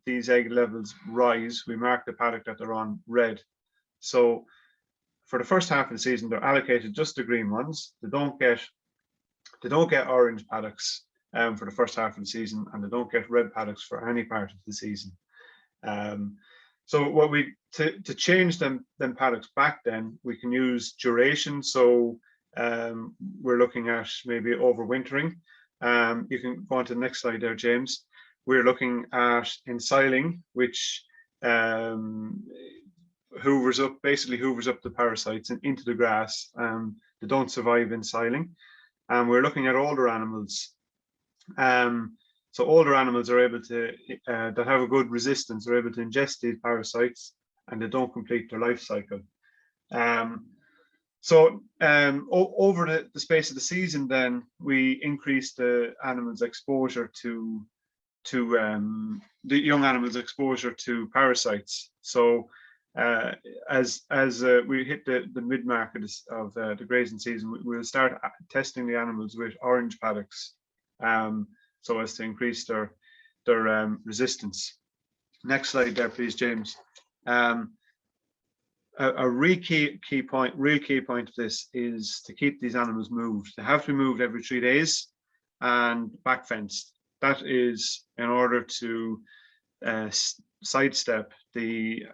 these egg levels rise, we mark the paddock that they're on red. So for the first half of the season, they're allocated just the green ones. They don't get orange paddocks for the first half of the season, and they don't get red paddocks for any part of the season. So what to change them paddocks back, then we can use duration. So we're looking at maybe overwintering. You can go on to the next slide there, James. We're looking at ensiling, which basically hoovers up the parasites and into the grass. They don't survive ensiling. And we're looking at older animals. So older animals are able to, that have a good resistance, are able to ingest these parasites, and they don't complete their life cycle. Over the space of the season, then we increase the animals' exposure to the young animals' exposure to parasites. So as we hit the mid market of the grazing season, we'll start testing the animals with orange paddocks, so as to increase their resistance. Next slide there, please, James. A real key point of this is to keep these animals moved. They have to be moved every 3 days and back fenced. That is in order to sidestep the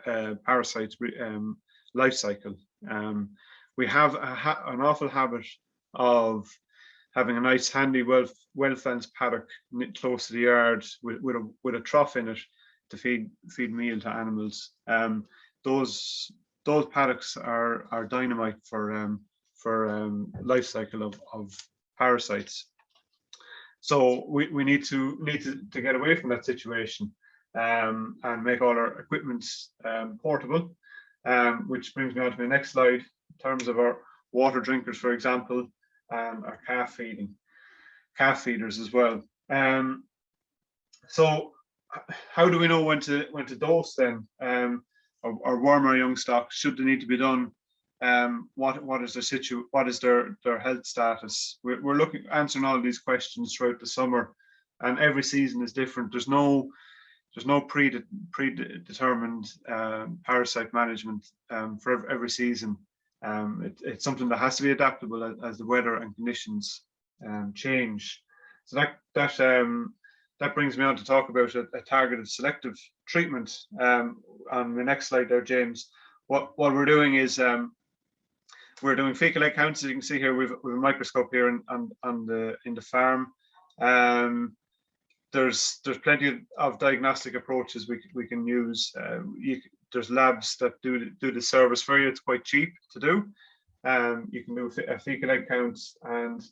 parasite's life cycle. We have an awful habit of having a nice, handy, well-fenced paddock close to the yard with a trough in it to feed meal to animals. Those paddocks are dynamite for life cycle of parasites. So we need to get away from that situation and make all our equipment portable. Which brings me on to the next slide. In terms of our water drinkers, for example, our calf feeders as well. So how do we know when to dose then, or worm our young stock? Should they need to be done? What is their health status? We're answering all these questions throughout the summer, and every season is different. There's no predetermined parasite management for every season. It's something that has to be adaptable as the weather and conditions change. So that brings me on to talk about a targeted selective treatment. On the next slide there, James. What we're doing is we're doing fecal egg counts. As you can see here, we've a microscope here in the farm. There's plenty of diagnostic approaches we can use. There's labs that do the service for you. It's quite cheap to do. You can do a fecal egg count, and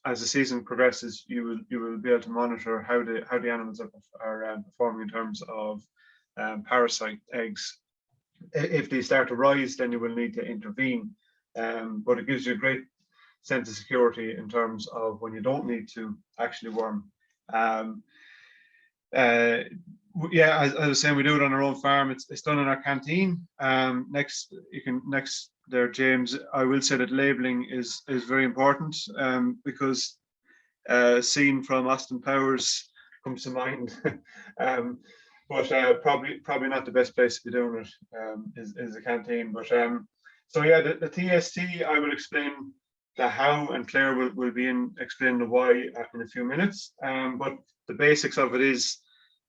as the season progresses, you will be able to monitor how the animals are performing in terms of parasite eggs. If they start to rise, then you will need to intervene. But it gives you a great sense of security in terms of when you don't need to actually worm. Yeah, as I was saying, we do it on our own farm. It's done in our canteen. Next there, James. I will say that labeling is very important, because scene from Austin Powers comes to mind. But probably not the best place to be doing it, is the canteen. But so yeah, the TST, I will explain the how, and Claire will be explaining the why in a few minutes. But the basics of it is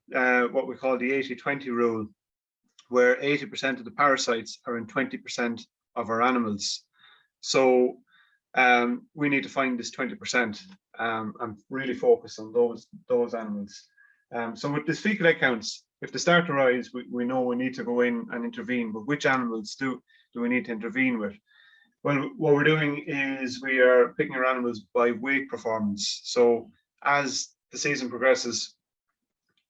what we call the 80-20 rule, where 80% of the parasites are in 20% of our animals. So we need to find this 20% and really focus on those animals. So with this fecal egg counts, if they start to rise, we know we need to go in and intervene. But which animals do we need to intervene with? Well, what we're doing is we are picking our animals by weight performance. So as the season progresses,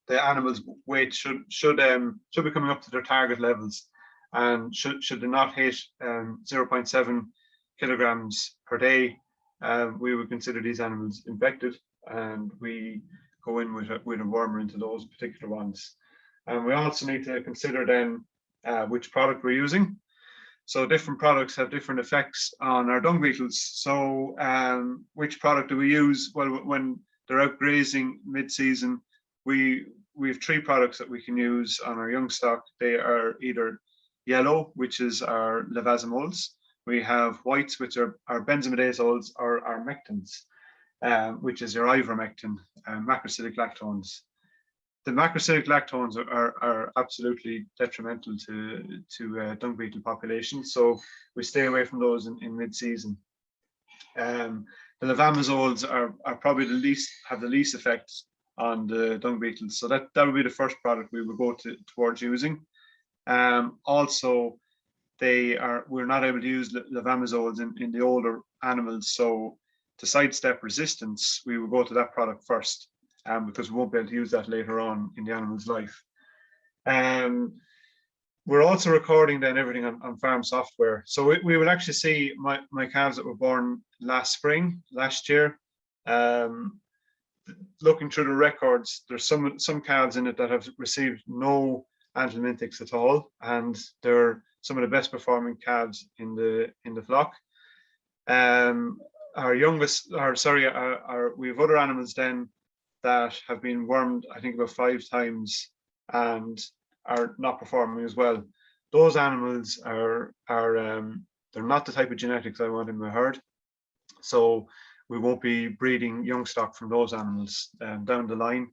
the animals' weight should be coming up to their target levels, and should they not hit 0.7 kilograms per day, we would consider these animals infected, and we go in with a wormer into those particular ones. And we also need to consider then which product we're using. So different products have different effects on our dung beetles. So which product do we use? Well, when they're out grazing mid-season, we have 3 products that we can use on our young stock. They are either yellow, which is our levazimoles. We have whites, which are our benzimidazoles or our mectins, which is your ivermectin, macrocyclic lactones. The macrocyclic lactones are absolutely detrimental to dung beetle populations, so we stay away from those in mid-season. The levamisoles are probably have the least effect on the dung beetles, so that would be the first product we would go towards using. Also, we're not able to use levamisoles in the older animals, so to sidestep resistance, we will go to that product first, because we won't be able to use that later on in the animal's life. We're also recording then everything on farm software. So we will actually see my calves that were born last year. Looking through the records, there's some calves in it that have received no anthelmintics at all, and they're some of the best performing calves in the flock. Our youngest, we have other animals then that have been wormed, I think about 5 times, and are not performing as well. Those animals they're not the type of genetics I want in my herd, so we won't be breeding young stock from those animals down the line.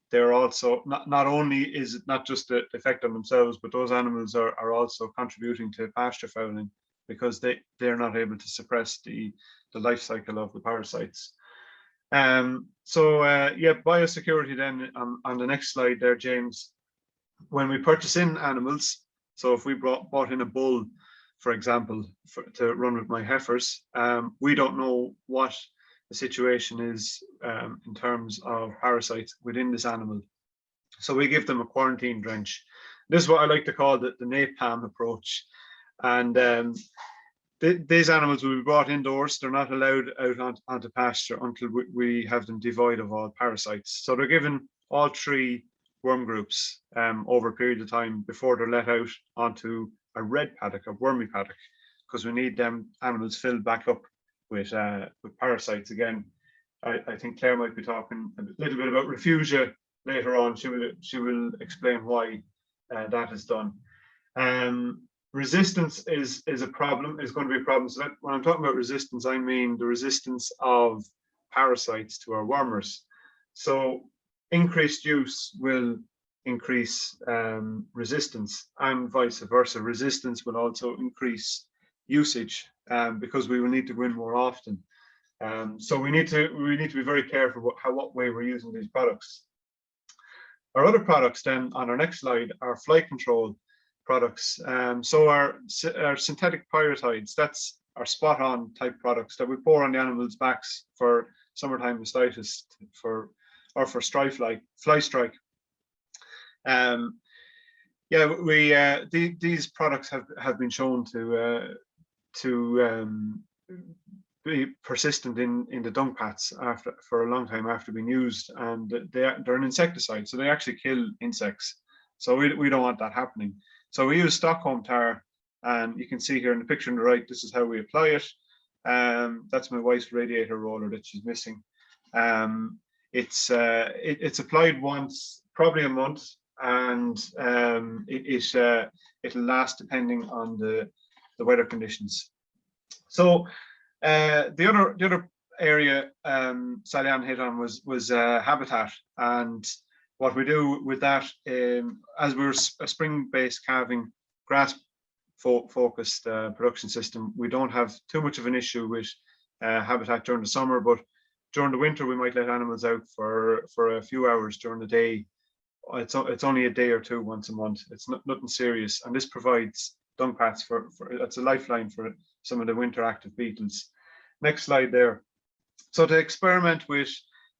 They're also not only is it not just the effect on themselves, but those animals are also contributing to pasture fouling, because they're not able to suppress the life cycle of the parasites. Biosecurity then on the next slide there, James. When we purchase in animals, so if we bought in a bull, for example, to run with my heifers, we don't know what the situation is in terms of parasites within this animal. So we give them a quarantine drench. This is what I like to call the Napalm Approach. And these animals will be brought indoors. They're not allowed out onto pasture until we have them devoid of all parasites. So they're given all 3 worm groups over a period of time before they're let out onto a red paddock, a wormy paddock, because we need them animals filled back up with parasites again. I think Claire might be talking a little bit about refugia later on. She will explain why that is done. Resistance is a problem, is going to be a problem. So when I'm talking about resistance, I mean the resistance of parasites to our wormers. So increased use will increase resistance, and vice versa. Resistance will also increase usage, because we will need to go in more often. So we need to be very careful what way we're using these products. Our other products then on our next slide are fly control products. So our synthetic pyretides, that's our spot-on type products that we pour on the animals' backs for summertime mastitis, or for fly strike. These products have been shown to be persistent in the dung pats for a long time after being used, and they're an insecticide, so they actually kill insects. So we don't want that happening. So we use Stockholm tar, and you can see here in the picture on the right, this is how we apply it. That's my wife's radiator roller that she's missing. It's applied once, probably a month, and it'll last depending on the weather conditions. So the other area Sally Ann hit on was habitat, and what we do with that, as we're a spring-based calving, grass-focused production system, we don't have too much of an issue with habitat during the summer, but during the winter we might let animals out for a few hours during the day. It's only a day or two once a month. It's nothing serious, and this provides dung pats for it's a lifeline for some of the winter active beetles. Next slide there. So to experiment with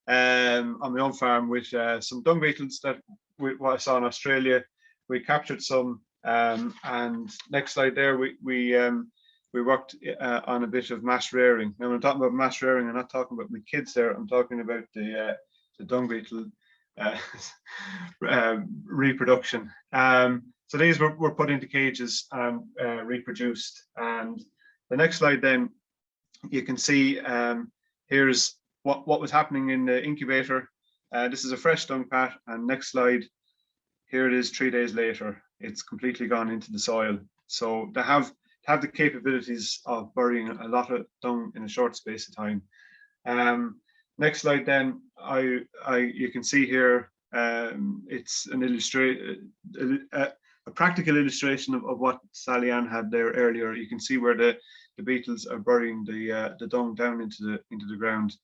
on my own farm with some dung beetles that what I saw in Australia, we captured some, and next slide there, we worked on a bit of mass rearing. Now when I'm talking about mass rearing, I'm not talking about my kids there. I'm talking about the dung beetle reproduction. So these were put into cages and reproduced. And the next slide then, you can see here's what was happening in the incubator. This is a fresh dung pat, and next slide, here it is 3 days later. It's completely gone into the soil. So they have the capabilities of burying a lot of dung in a short space of time. Next slide, then you can see here it's an a practical illustration of what Sally Ann had there earlier. You can see where the beetles are burying the dung down into the ground.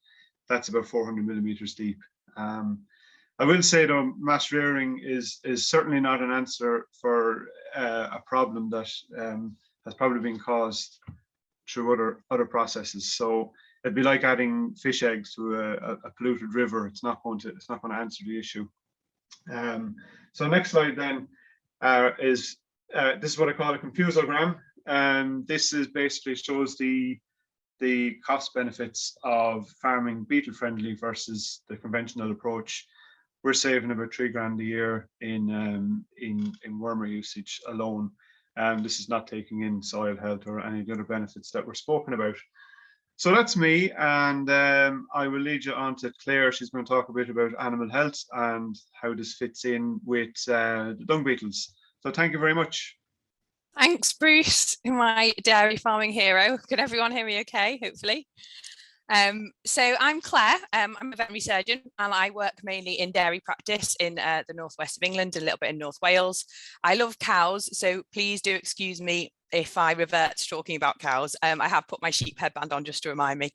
That's about 400 millimeters deep. I will say though, mass rearing is certainly not an answer for a problem that has probably been caused through other processes. So it'd be like adding fish eggs to a polluted river. It's not going to answer the issue. So next slide then is this is what I call a confusogram. This is basically shows the cost benefits of farming beetle friendly versus the conventional approach. We're saving about $3 grand a year in wormer usage alone. This is not taking in soil health or any of the other benefits that were spoken about. So that's me, and I will lead you on to Claire. She's going to talk a bit about animal health and how this fits in with the dung beetles. So thank you very much. Thanks, Bruce, my dairy farming hero. Can everyone hear me okay, hopefully? So I'm Claire, I'm a veterinary surgeon and I work mainly in dairy practice in the northwest of England, a little bit in North Wales. I love cows, so please do excuse me if I revert to talking about cows. I have put my sheep headband on just to remind me,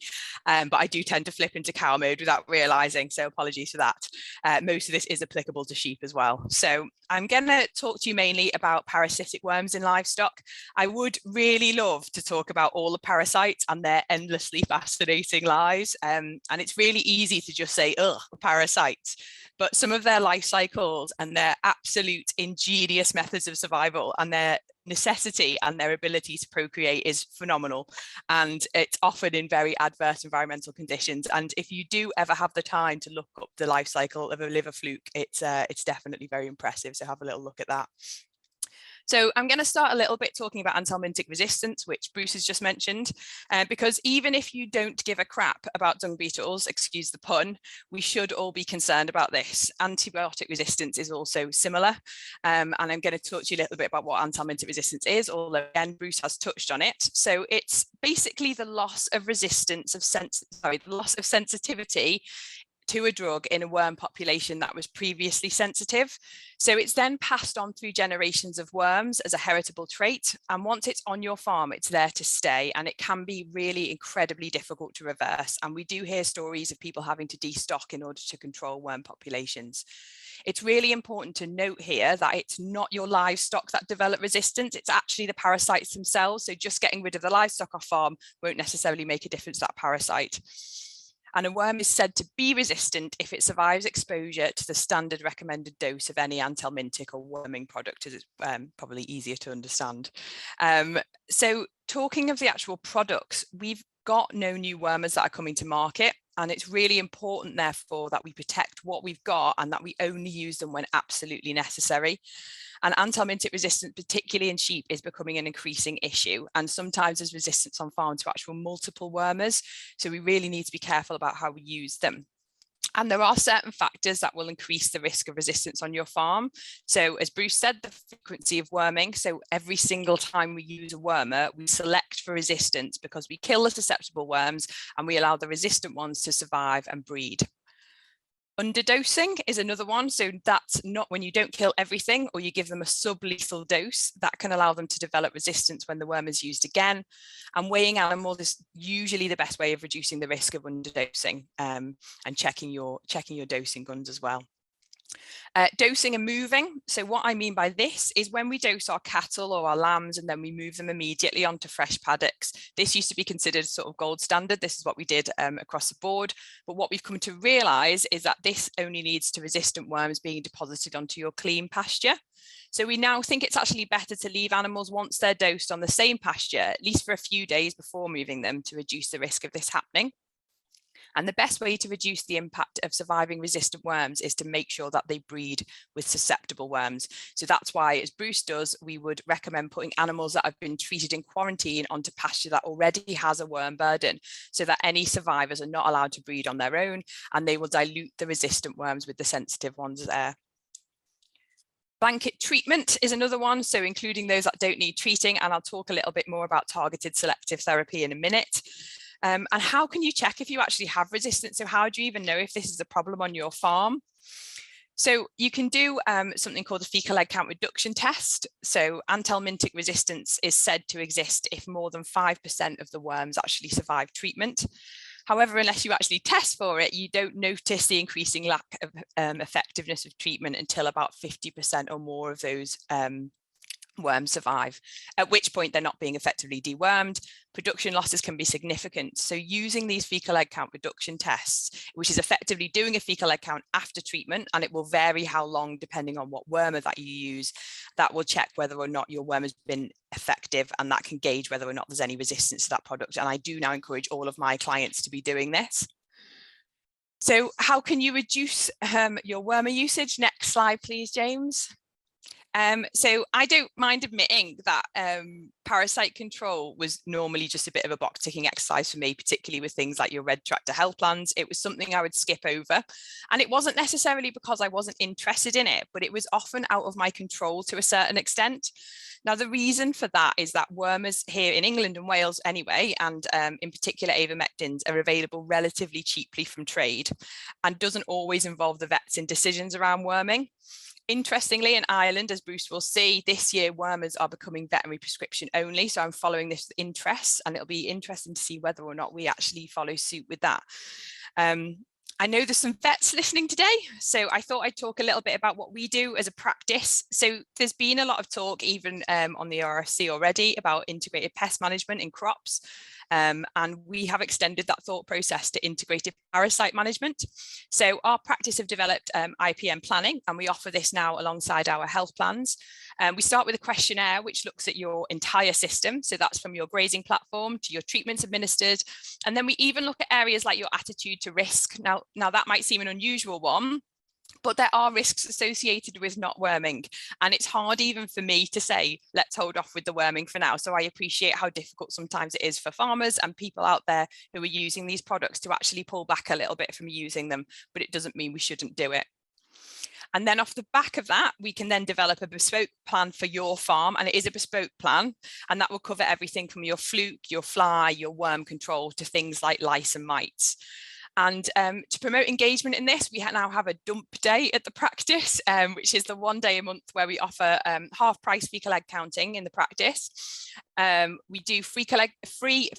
but I do tend to flip into cow mode without realising, so apologies for that. Most of this is applicable to sheep as well. So I'm going to talk to you mainly about parasitic worms in livestock. I would really love to talk about all the parasites and their endlessly fascinating lives, and it's really easy to just say, ugh, parasites. But some of their life cycles and their absolute ingenious methods of survival and their necessity and their ability to procreate is phenomenal, and it's often in very adverse environmental conditions. And if you do ever have the time to look up the life cycle of a liver fluke, it's definitely very impressive, so have a little look at that. So I'm going to start a little bit talking about Encelamentic Resistance, which Bruce has just mentioned, because even if you don't give a crap about dung beetles, excuse the pun, we should all be concerned about this. Antibiotic resistance is also similar, and I'm going to talk to you a little bit about what Encelamentic Resistance is, although again Bruce has touched on it. So it's basically the loss of resistance the loss of sensitivity to a drug in a worm population that was previously sensitive. So it's then passed on through generations of worms as a heritable trait. And once it's on your farm, it's there to stay. And it can be really incredibly difficult to reverse. And we do hear stories of people having to destock in order to control worm populations. It's really important to note here that it's not your livestock that develop resistance. It's actually the parasites themselves. So just getting rid of the livestock off farm won't necessarily make a difference to that parasite. And a worm is said to be resistant if it survives exposure to the standard recommended dose of any antelmintic or worming product, as it's probably easier to understand. So talking of the actual products, we've got no new wormers that are coming to market. And it's really important, therefore, that we protect what we've got and that we only use them when absolutely necessary. And antiminted resistance, particularly in sheep, is becoming an increasing issue. And sometimes there's resistance on farm to actual multiple wormers. So we really need to be careful about how we use them. And there are certain factors that will increase the risk of resistance on your farm. So as Bruce said, the frequency of worming. So every single time we use a wormer, we select for resistance because we kill the susceptible worms and we allow the resistant ones to survive and breed. Underdosing is another one. So that's not when you don't kill everything or you give them a sublethal dose that can allow them to develop resistance when the worm is used again. And weighing animals is usually the best way of reducing the risk of underdosing, and checking your dosing guns as well. Dosing and moving. So what I mean by this is when we dose our cattle or our lambs and then we move them immediately onto fresh paddocks. This used to be considered sort of gold standard. This is what we did across the board. But what we've come to realise is that this only leads to resistant worms being deposited onto your clean pasture. So we now think it's actually better to leave animals once they're dosed on the same pasture, at least for a few days before moving them, to reduce the risk of this happening. And the best way to reduce the impact of surviving resistant worms is to make sure that they breed with susceptible worms. So that's why, as Bruce does, we would recommend putting animals that have been treated in quarantine onto pasture that already has a worm burden, so that any survivors are not allowed to breed on their own, and they will dilute the resistant worms with the sensitive ones there. Blanket treatment is another one, so including those that don't need treating, and I'll talk a little bit more about targeted selective therapy in a minute. And how can you check if you actually have resistance? So how do you even know if this is a problem on your farm? So you can do something called the fecal egg count reduction test. So Antiminted resistance is said to exist if more than 5% of the worms actually survive treatment. However, unless you actually test for it, you don't notice the increasing lack of effectiveness of treatment until about 50% or more of those worms survive, at which point they're not being effectively dewormed. Production losses can be significant. So using these fecal egg count reduction tests, which is effectively doing a fecal egg count after treatment, and it will vary how long depending on what wormer that you use, that will check whether or not your worm has been effective, and that can gauge whether or not there's any resistance to that product. And I do now encourage all of my clients to be doing this. So how can you reduce your wormer usage? Next slide, please, James. So I don't mind admitting that parasite control was normally just a bit of a box ticking exercise for me, particularly with things like your red tractor health plans. It was something I would skip over, and it wasn't necessarily because I wasn't interested in it, but it was often out of my control to a certain extent. Now, the reason for that is that wormers here in England and Wales anyway, and in particular avermectins, are available relatively cheaply from trade and doesn't always involve the vets in decisions around worming. Interestingly, in Ireland, as Bruce will see, this year wormers are becoming veterinary prescription only. So I'm following this with interest, and it'll be interesting to see whether or not we actually follow suit with that. I know there's some vets listening today, so I thought I'd talk a little bit about what we do as a practice. So there's been a lot of talk even on the RFC already about integrated pest management in crops. And we have extended that thought process to integrated parasite management. So our practice have developed Ipm Planning, and we offer this now alongside our health plans. We start with a questionnaire which looks at your entire system. So that's from your grazing platform to your treatments administered. And then we even look at areas like your attitude to risk. Now that might seem an unusual one, but there are risks associated with not worming, and it's hard even for me to say, let's hold off with the worming for now. So I appreciate how difficult sometimes it is for farmers and people out there who are using these products to actually pull back a little bit from using them, but it doesn't mean we shouldn't do it. And then off the back of that, we can then develop a bespoke plan for your farm, and it is a bespoke plan, and that will cover everything from your fluke, your fly, your worm control to things like lice and mites. And to promote engagement in this, we now have a dump day at the practice, which is the one day a month where we offer half price fecal egg counting in the practice. We do free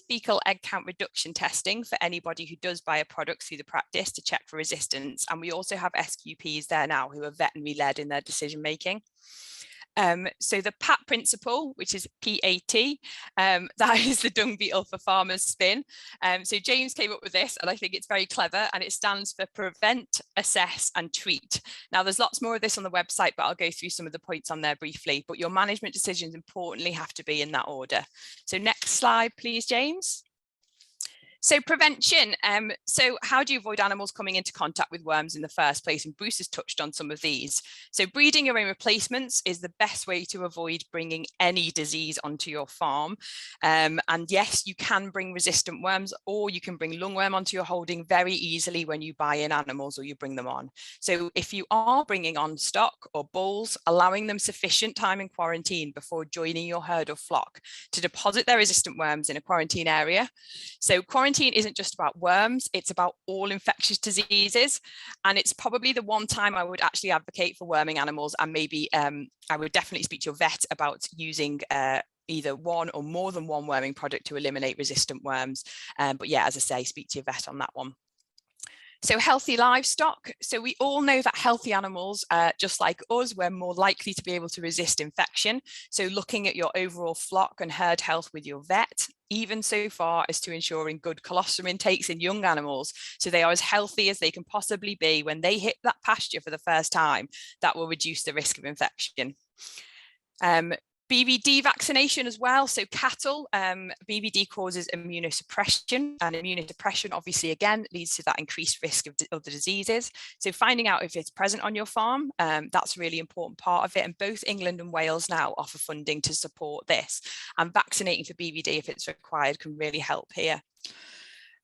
fecal egg count reduction testing for anybody who does buy a product through the practice to check for resistance. And we also have SQPs there now who are veterinary led in their decision making. So the PAT principle, which is PAT, that is the dung beetle for farmers spin. So James came up with this, and I think it's very clever, and it stands for prevent, assess and treat. Now there's lots more of this on the website, but I'll go through some of the points on there briefly, but your management decisions importantly have to be in that order. So next slide, please, James. So prevention, so how do you avoid animals coming into contact with worms in the first place? And Bruce has touched on some of these. So breeding your own replacements is the best way to avoid bringing any disease onto your farm. And yes, you can bring resistant worms, or you can bring lungworm onto your holding very easily when you buy in animals or you bring them on. So if you are bringing on stock or bulls, allowing them sufficient time in quarantine before joining your herd or flock to deposit their resistant worms in a quarantine area. So quarantine isn't just about worms, it's about all infectious diseases, and it's probably the one time I would actually advocate for worming animals, and maybe I would definitely speak to your vet about using either one or more than one worming product to eliminate resistant worms. But yeah, as I say, speak to your vet on that one. So healthy livestock. So we all know that healthy animals, just like us, we're more likely to be able to resist infection. So looking at your overall flock and herd health with your vet, even so far as to ensuring good colostrum intakes in young animals, so they are as healthy as they can possibly be when they hit that pasture for the first time, that will reduce the risk of infection. Bbd vaccination as well. So cattle, Bbd causes immunosuppression, and immunosuppression obviously again leads to that increased risk of other diseases. So finding out if it's present on your farm, that's a really important part of it. And both England and Wales now offer funding to support this, and vaccinating for Bbd if it's required can really help here.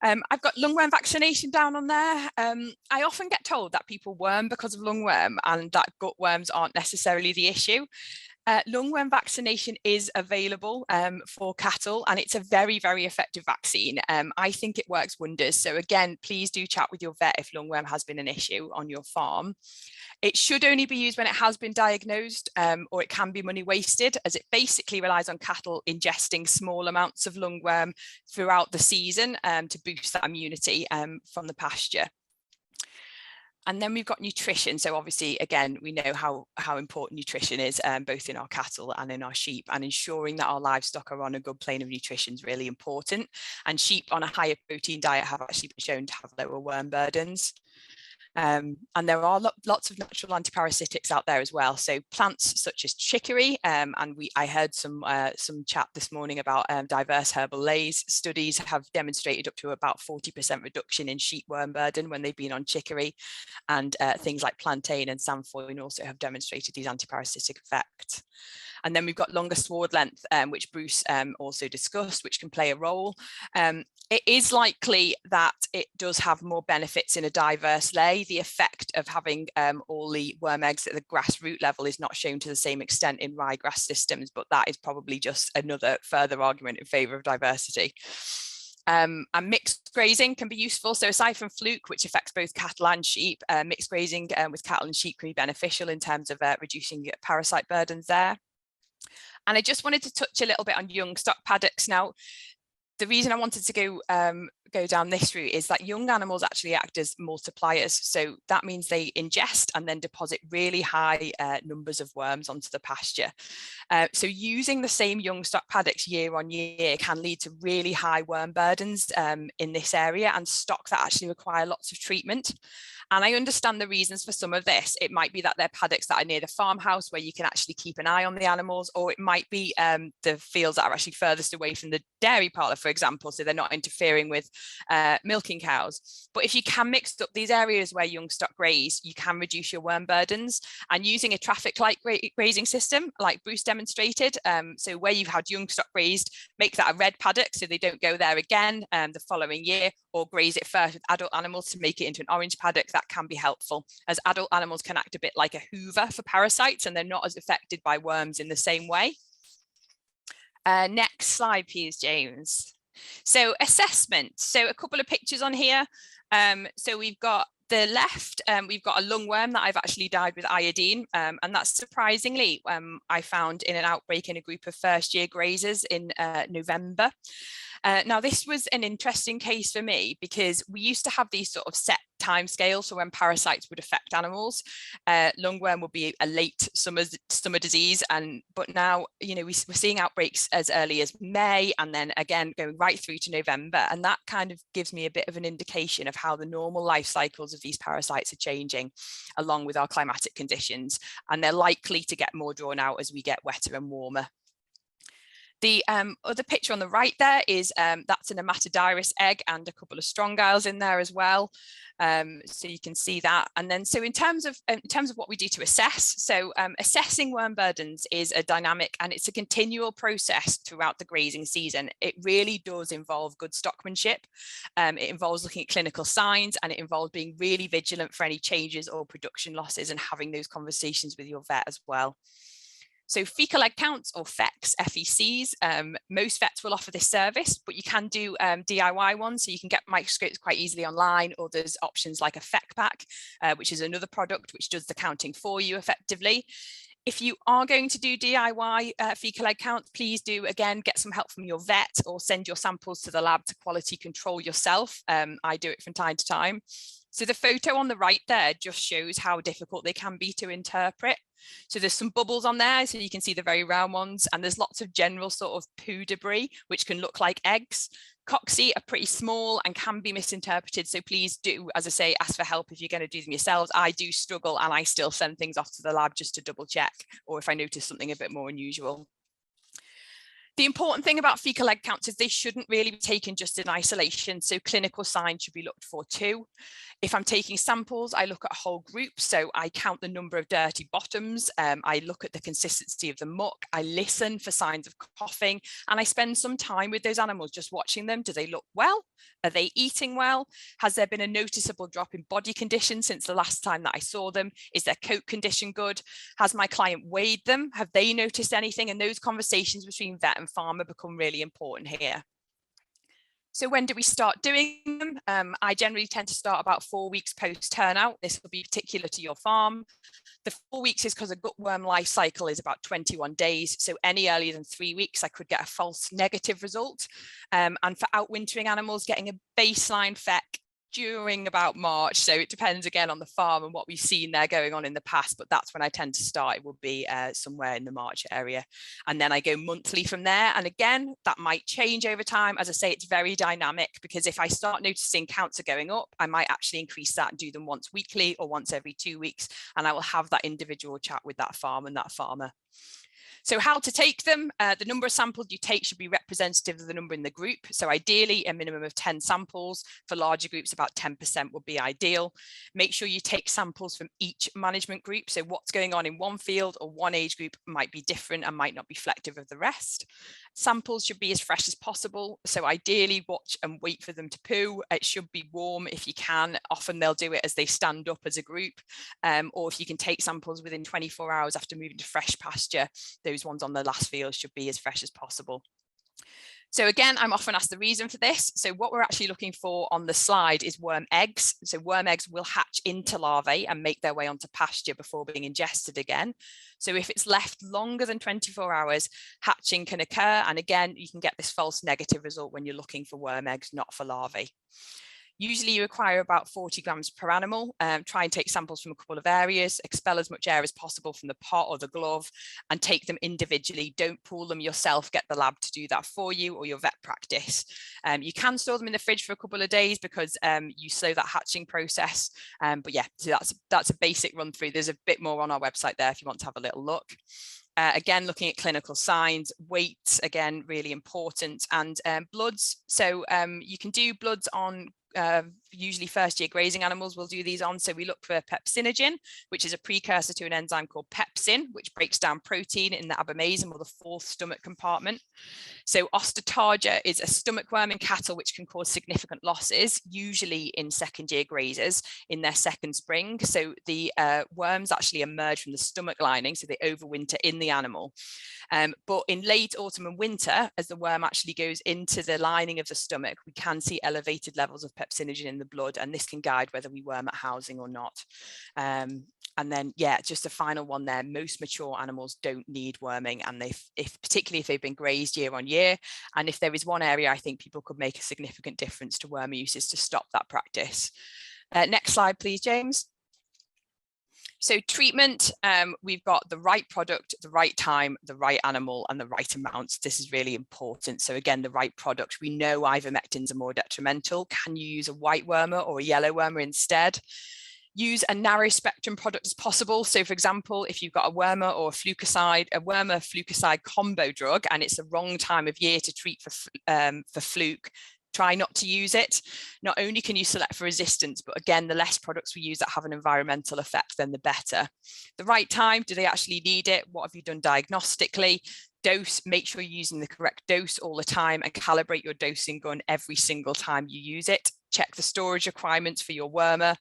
I've got lungworm vaccination down on there. I often get told that people worm because of lungworm and that gutworms aren't necessarily the issue. Lungworm vaccination is available for cattle, and it's a very, very effective vaccine. I think it works wonders. So again, please do chat with your vet if lungworm has been an issue on your farm. It should only be used when it has been diagnosed, or it can be money wasted, as it basically relies on cattle ingesting small amounts of lungworm throughout the season to boost that immunity from the pasture. And then we've got nutrition. So obviously, again, we know how important nutrition is, both in our cattle and in our sheep, and ensuring that our livestock are on a good plane of nutrition is really important. And sheep on a higher protein diet have actually been shown to have lower worm burdens. And there are lots of natural antiparasitics out there as well. So plants such as chicory, and I heard some chat this morning about diverse herbal lays. Studies have demonstrated up to about 40% reduction in sheep worm burden when they've been on chicory, and things like plantain and sainfoin also have demonstrated these antiparasitic effects. And then we've got longer sward length, which Bruce also discussed, which can play a role. It is likely that it does have more benefits in a diverse lay. The effect of having all the worm eggs at the grassroot level is not shown to the same extent in ryegrass systems, but that is probably just another further argument in favour of diversity. And mixed grazing can be useful. So aside from fluke, which affects both cattle and sheep, mixed grazing with cattle and sheep can be beneficial in terms of reducing parasite burdens there. And I just wanted to touch a little bit on young stock paddocks. Now, the reason I wanted to go down this route is that young animals actually act as multipliers. So that means they ingest and then deposit really high numbers of worms onto the pasture. So using the same young stock paddocks year on year can lead to really high worm burdens in this area, and stock that actually require lots of treatment. And I understand the reasons for some of this. It might be that they're paddocks that are near the farmhouse where you can actually keep an eye on the animals, or it might be the fields that are actually furthest away from the dairy parlour, for example, so they're not interfering with milking cows. But if you can mix up these areas where young stock graze, you can reduce your worm burdens. And using a traffic light grazing system, like Bruce demonstrated, so where you've had young stock grazed, make that a red paddock so they don't go there again the following year, or graze it first with adult animals to make it into an orange paddock. That can be helpful, as adult animals can act a bit like a hoover for parasites, and they're not as affected by worms in the same way. Next slide, please, James. So assessment. So a couple of pictures on here. So we've got the left, we've got a lungworm that I've actually dyed with iodine, and that's surprisingly I found in an outbreak in a group of first year grazers in November. Now, this was an interesting case for me because we used to have these sort of set timescales for when parasites would affect animals. Lungworm would be a late summer disease, but now, you know, we're seeing outbreaks as early as May, and then again going right through to November, and that kind of gives me a bit of an indication of how the normal life cycles of these parasites are changing along with our climatic conditions, and they're likely to get more drawn out as we get wetter and warmer. The other picture on the right there is that's an Nematodyrus egg and a couple of strongyles in there as well. So you can see that. And then so in terms of what we do to assess, so assessing worm burdens is a dynamic and it's a continual process throughout the grazing season. It really does involve good stockmanship. It involves looking at clinical signs, and it involves being really vigilant for any changes or production losses and having those conversations with your vet as well. So fecal egg counts, or FECs, FECs, most vets will offer this service, but you can do DIY ones, so you can get microscopes quite easily online, or there's options like a FEC pack, which is another product which does the counting for you effectively. If you are going to do DIY fecal egg count, please do, again, get some help from your vet or send your samples to the lab to quality control yourself. I do it from time to time. So the photo on the right there just shows how difficult they can be to interpret. So there's some bubbles on there, so you can see the very round ones, and there's lots of general sort of poo debris, which can look like eggs. Cocci are pretty small and can be misinterpreted, so please do, as I say, ask for help if you're going to do them yourselves. I do struggle, and I still send things off to the lab just to double check, or if I notice something a bit more unusual. The important thing about fecal egg counts is they shouldn't really be taken just in isolation. So clinical signs should be looked for too. If I'm taking samples, I look at a whole group. So I count the number of dirty bottoms. I look at the consistency of the muck. I listen for signs of coughing, and I spend some time with those animals just watching them. Do they look well? Are they eating well? Has there been a noticeable drop in body condition since the last time that I saw them? Is their coat condition good? Has my client weighed them? Have they noticed anything? And those conversations between vet and farmer become really important here. So when do we start doing them? I generally tend to start about 4 weeks post turnout. This will be particular to your farm. The 4 weeks is because a gutworm life cycle is about 21 days. So any earlier than 3 weeks, I could get a false negative result. And for outwintering animals, getting a baseline FEC during about March. So it depends again on the farm and what we've seen there going on in the past, but that's when I tend to start. It will be somewhere in the March area. And then I go monthly from there. And again, that might change over time. As I say, it's very dynamic, because if I start noticing counts are going up, I might actually increase that and do them once weekly or once every 2 weeks. And I will have that individual chat with that farm and that farmer. So how to take them? The number of samples you take should be representative of the number in the group. So ideally a minimum of 10 samples. For larger groups, about 10% would be ideal. Make sure you take samples from each management group. So what's going on in one field or one age group might be different and might not be reflective of the rest. Samples should be as fresh as possible. So ideally watch and wait for them to poo. It should be warm if you can. Often they'll do it as they stand up as a group. Or if you can take samples within 24 hours after moving to fresh pasture, those ones on the last field should be as fresh as possible. So again, I'm often asked the reason for this. So what we're actually looking for on the slide is worm eggs. So worm eggs will hatch into larvae and make their way onto pasture before being ingested again. So if it's left longer than 24 hours, hatching can occur. And again, you can get this false negative result when you're looking for worm eggs, not for larvae. Usually you require about 40 grams per animal. Try and take samples from a couple of areas, expel as much air as possible from the pot or the glove, and take them individually. Don't pool them yourself, get the lab to do that for you, or your vet practice. You can store them in the fridge for a couple of days because you slow that hatching process. But yeah, so that's a basic run through. There's a bit more on our website there if you want to have a little look. Again, looking at clinical signs, weight, again, really important, and bloods. So you can do bloods on usually first year grazing animals will do these on. So we look for pepsinogen, which is a precursor to an enzyme called pepsin, which breaks down protein in the abomasum or the fourth stomach compartment. So osteotarga is a stomach worm in cattle, which can cause significant losses, usually in second year grazers in their second spring. So the worms actually emerge from the stomach lining, so they overwinter in the animal. But in late autumn and winter, as the worm actually goes into the lining of the stomach, we can see elevated levels of pepsinogen in the blood, and this can guide whether we worm at housing or not. And then, yeah, just a final one there. Most mature animals don't need worming, and particularly if they've been grazed year on year. And if there is one area I think people could make a significant difference to worm use is to stop that practice. Next slide, please, James. So treatment, we've got the right product, the right time, the right animal, and the right amounts. This is really important. So again, the right product. We know ivermectins are more detrimental. Can you use a white wormer or a yellow wormer instead? Use a narrow spectrum product as possible. So for example, if you've got a wormer or a wormer flucicide combo drug, and it's the wrong time of year to treat for fluke, try not to use it. Not only can you select for resistance, but again, the less products we use that have an environmental effect, then the better. The right time, do they actually need it? What have you done diagnostically? Dose, make sure you're using the correct dose all the time, and calibrate your dosing gun every single time you use it. Check the storage requirements for your wormer.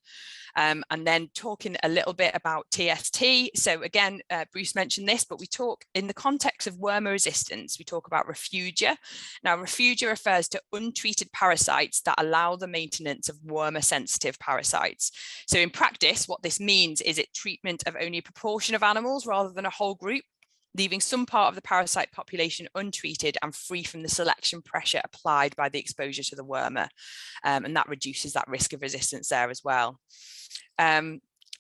And then talking a little bit about TST. So again, Bruce mentioned this, but we talk in the context of wormer resistance, we talk about refugia. Now, refugia refers to untreated parasites that allow the maintenance of wormer sensitive parasites. So in practice, what this means is it treatment of only a proportion of animals rather than a whole group, leaving some part of the parasite population untreated and free from the selection pressure applied by the exposure to the wormer. And that reduces that risk of resistance there as well.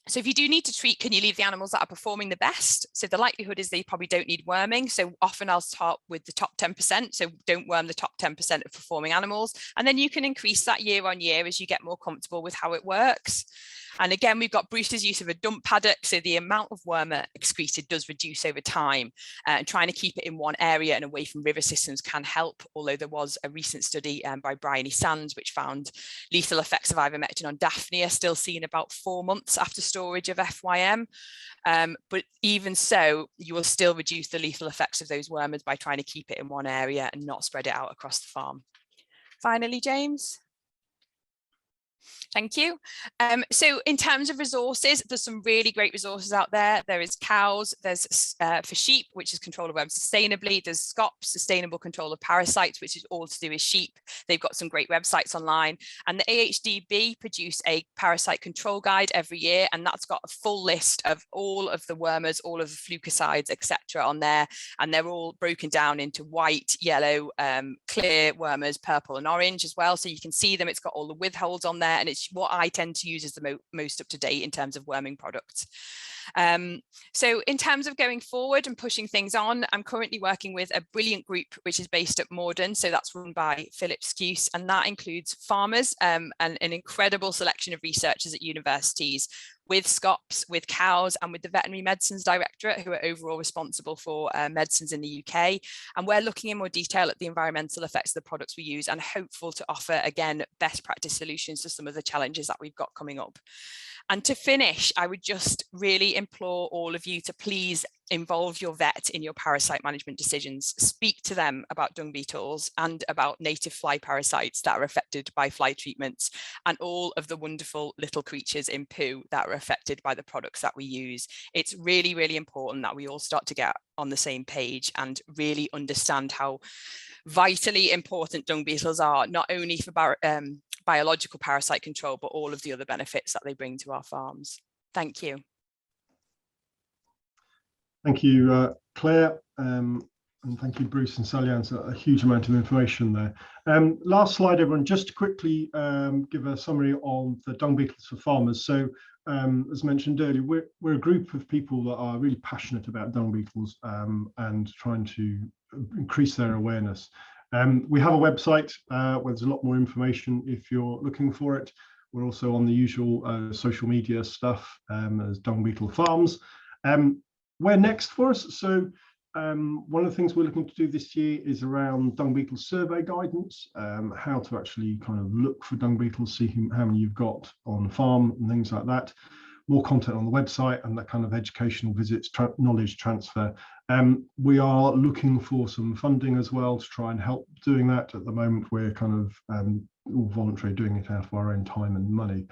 So if you do need to treat, can you leave the animals that are performing the best? So the likelihood is they probably don't need worming. So often I'll start with the top 10%. So don't worm the top 10% of performing animals. And then you can increase that year on year as you get more comfortable with how it works. And again, we've got Bruce's use of a dump paddock, so the amount of wormer excreted does reduce over time. And trying to keep it in one area and away from river systems can help, although there was a recent study by Bryony Sands which found lethal effects of ivermectin on Daphnia still seen about 4 months after storage of FYM. But even so, you will still reduce the lethal effects of those wormers by trying to keep it in one area and not spread it out across the farm. Finally, James. Thank you. So in terms of resources, there's some really great resources out there. There is cows, there's for sheep, which is control of worms sustainably. There's SCOP, sustainable control of parasites, which is all to do with sheep. They've got some great websites online. And the AHDB produce a parasite control guide every year, and that's got a full list of all of the wormers, all of the flucicides, etc. on there. And they're all broken down into white, yellow, clear wormers, purple and orange as well. So you can see them. It's got all the withholds on there, and it's what I tend to use as the most up to date in terms of worming products. So in terms of going forward and pushing things on, I'm currently working with a brilliant group which is based at Morden, so that's run by Philip Skuse, and that includes farmers and an incredible selection of researchers at universities, with SCOPs, with cows, and with the Veterinary Medicines Directorate, who are overall responsible for medicines in the UK. And we're looking in more detail at the environmental effects of the products we use and hopeful to offer, again, best practice solutions to some of the challenges that we've got coming up. And to finish, I would just really implore all of you to please involve your vet in your parasite management decisions. Speak to them about dung beetles and about native fly parasites that are affected by fly treatments, and all of the wonderful little creatures in poo that are affected by the products that we use. It's really, really important that we all start to get on the same page and really understand how vitally important dung beetles are, not only for biological parasite control, but all of the other benefits that they bring to our farms. Thank you. Thank you, Claire, and thank you, Bruce and Sally. Ann. A huge amount of information there. Last slide, everyone, just to quickly give a summary of the dung beetles for farmers. So, as mentioned earlier, we're a group of people that are really passionate about dung beetles and trying to increase their awareness. We have a website where there's a lot more information if you're looking for it. We're also on the usual social media stuff as Dung Beetle Farms. Where next for us? So one of the things we're looking to do this year is around dung beetle survey guidance, how to actually kind of look for dung beetles, see how many you've got on the farm and things like that. More content on the website and that kind of educational visits, knowledge transfer. We are looking for some funding as well to try and help doing that. At the moment, we're kind of all voluntary, doing it out of our own time and money.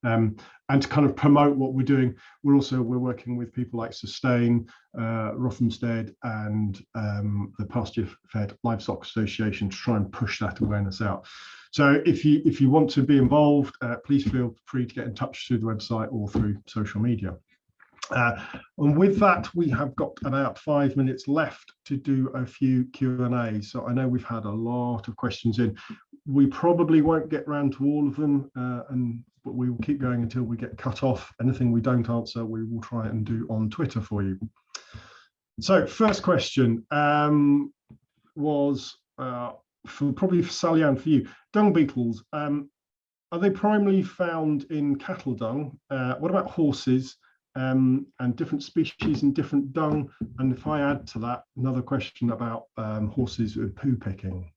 And to kind of promote what we're doing, we're working with people like Sustain, Rothamsted, and the Pasture Fed Livestock Association to try and push that awareness out. So if you want to be involved, please feel free to get in touch through the website or through social media. And with that, we have got about 5 minutes left to do a few Q&A. So I know we've had a lot of questions in. We probably won't get round to all of them, but we will keep going until we get cut off. Anything we don't answer, we will try and do on Twitter for you. So first question was probably for Sally Ann, for you. Dung beetles, are they primarily found in cattle dung? What about horses and different species and different dung? And if I add to that, another question about horses with poo picking.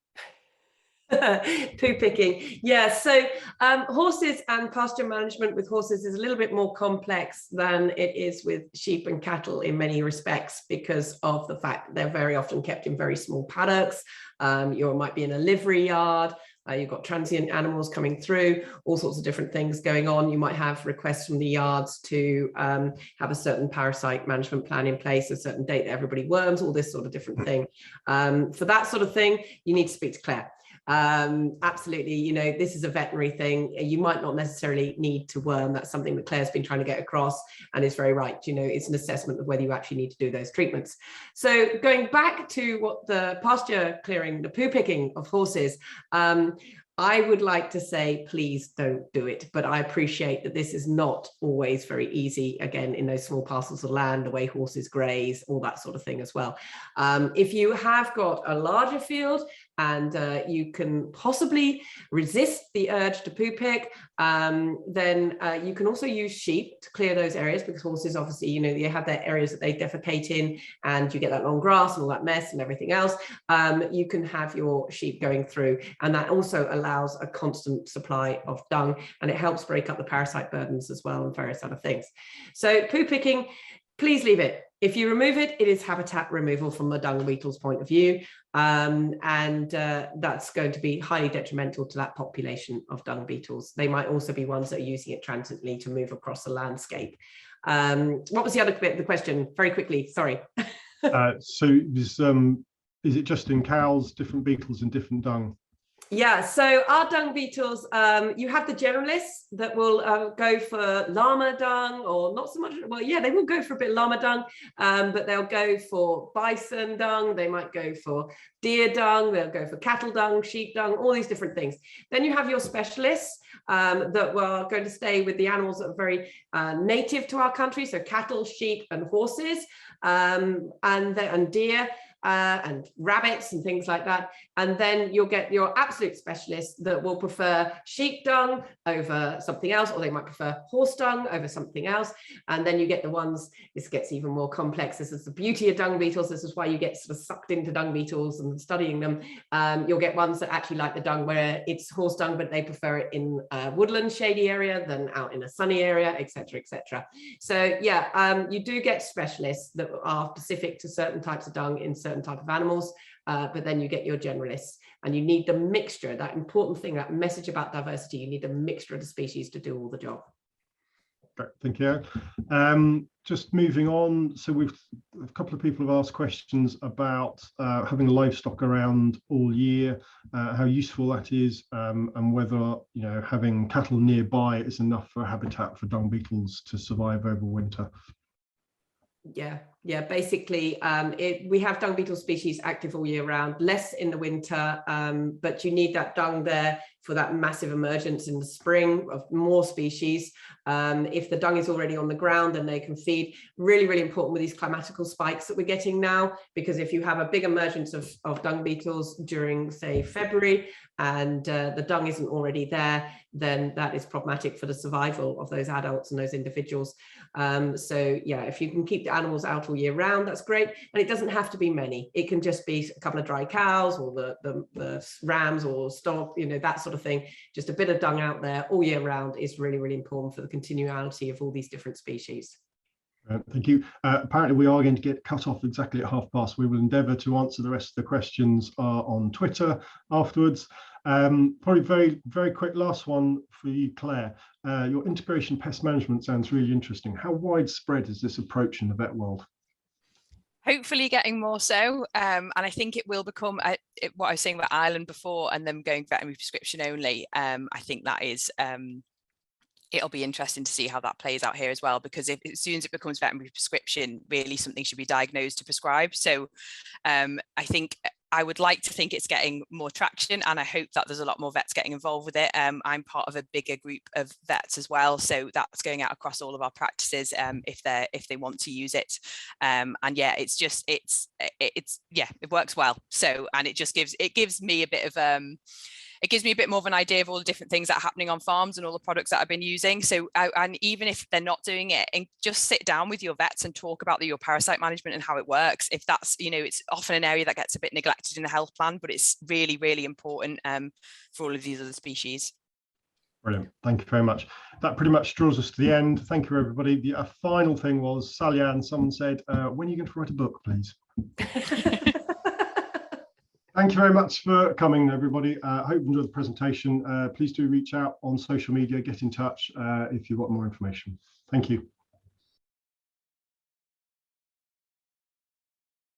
Poo picking, yeah. So horses and pasture management with horses is a little bit more complex than it is with sheep and cattle in many respects, because of the fact that they're very often kept in very small paddocks. You might be in a livery yard. You've got transient animals coming through, all sorts of different things going on. You might have requests from the yards to have a certain parasite management plan in place, a certain date that everybody worms, all this sort of different thing. For that sort of thing, you need to speak to Claire. Absolutely, you know, this is a veterinary thing. You might not necessarily need to worm. That's something that Claire's been trying to get across, and is very right. You know, it's an assessment of whether you actually need to do those treatments. So going back to what the pasture clearing, the poo picking of horses, I would like to say, please don't do it. But I appreciate that this is not always very easy, again, in those small parcels of land, the way horses graze, all that sort of thing as well. If you have got a larger field, and you can possibly resist the urge to poo pick, then you can also use sheep to clear those areas, because horses obviously, you know, they have their areas that they defecate in, and you get that long grass and all that mess and everything else. You can have your sheep going through, and that also allows a constant supply of dung, and it helps break up the parasite burdens as well and various other things. So poo picking, please leave it. If you remove it, it is habitat removal from the dung beetle's point of view, and that's going to be highly detrimental to that population of dung beetles. They might also be ones that are using it transiently to move across the landscape. What was the other bit of the question? Very quickly, sorry. So is it just in cows, different beetles and different dung? Yeah, so our dung beetles, you have the generalists that will go for llama dung, or not so much, well, yeah, they will go for a bit of llama dung, but they'll go for bison dung, they might go for deer dung, they'll go for cattle dung, sheep dung, all these different things. Then you have your specialists that are going to stay with the animals that are very native to our country, so cattle, sheep and horses, and deer. And rabbits and things like that. And then you'll get your absolute specialists that will prefer sheep dung over something else, or they might prefer horse dung over something else. And then you get the ones, this gets even more complex. This is the beauty of dung beetles. This is why you get sort of sucked into dung beetles and studying them. You'll get ones that actually like the dung where it's horse dung, but they prefer it in a woodland shady area than out in a sunny area, etc., etc. So yeah, you do get specialists that are specific to certain types of dung in certain type of animals, but then you get your generalists, and you need the mixture, that important thing, that message about diversity. You need the mixture of the species to do all the job. Great, thank you. Just moving on, so a couple of people have asked questions about having livestock around all year, how useful that is, and whether, you know, having cattle nearby is enough for habitat for dung beetles to survive over winter. Yeah, basically we have dung beetle species active all year round, less in the winter, but you need that dung there for that massive emergence in the spring of more species. If the dung is already on the ground, then they can feed. Really, really important with these climatical spikes that we're getting now, because if you have a big emergence of dung beetles during, say, February, and the dung isn't already there, then that is problematic for the survival of those adults and those individuals. So yeah, if you can keep the animals out all year round, that's great. And it doesn't have to be many. It can just be a couple of dry cows, or the rams or stock, you know, that sort of thing. Just a bit of dung out there all year round is really, really important for the continuality of all these different species. Thank you. Apparently we are going to get cut off exactly at 12:30. We will endeavour to answer the rest of the questions on Twitter afterwards. Probably very, very quick last one for you, Claire. Your integration pest management sounds really interesting. How widespread is this approach in the vet world? Hopefully getting more so, and I think it will become what I was saying about Ireland before, and them going veterinary prescription only. I think that is it'll be interesting to see how that plays out here as well, because as soon as it becomes veterinary prescription, really something should be diagnosed to prescribe. So I think I would like to think it's getting more traction, and I hope that there's a lot more vets getting involved with it. I'm part of a bigger group of vets as well, so that's going out across all of our practices if they want to use it. And yeah, it's yeah, it works well. So, and it gives me a bit of it gives me a bit more of an idea of all the different things that are happening on farms and all the products that I've been using. So, and even if they're not doing it, and just sit down with your vets and talk about your parasite management and how it works. If that's, you know, it's often an area that gets a bit neglected in the health plan, but it's really, really important for all of these other species. Brilliant. Thank you very much. That pretty much draws us to the end. Thank you, everybody. The final thing was, Sally Ann, someone said, when are you going to write a book, please? Thank you very much for coming, everybody. I hope you enjoyed the presentation. Please do reach out on social media, get in touch if you've got more information. Thank you.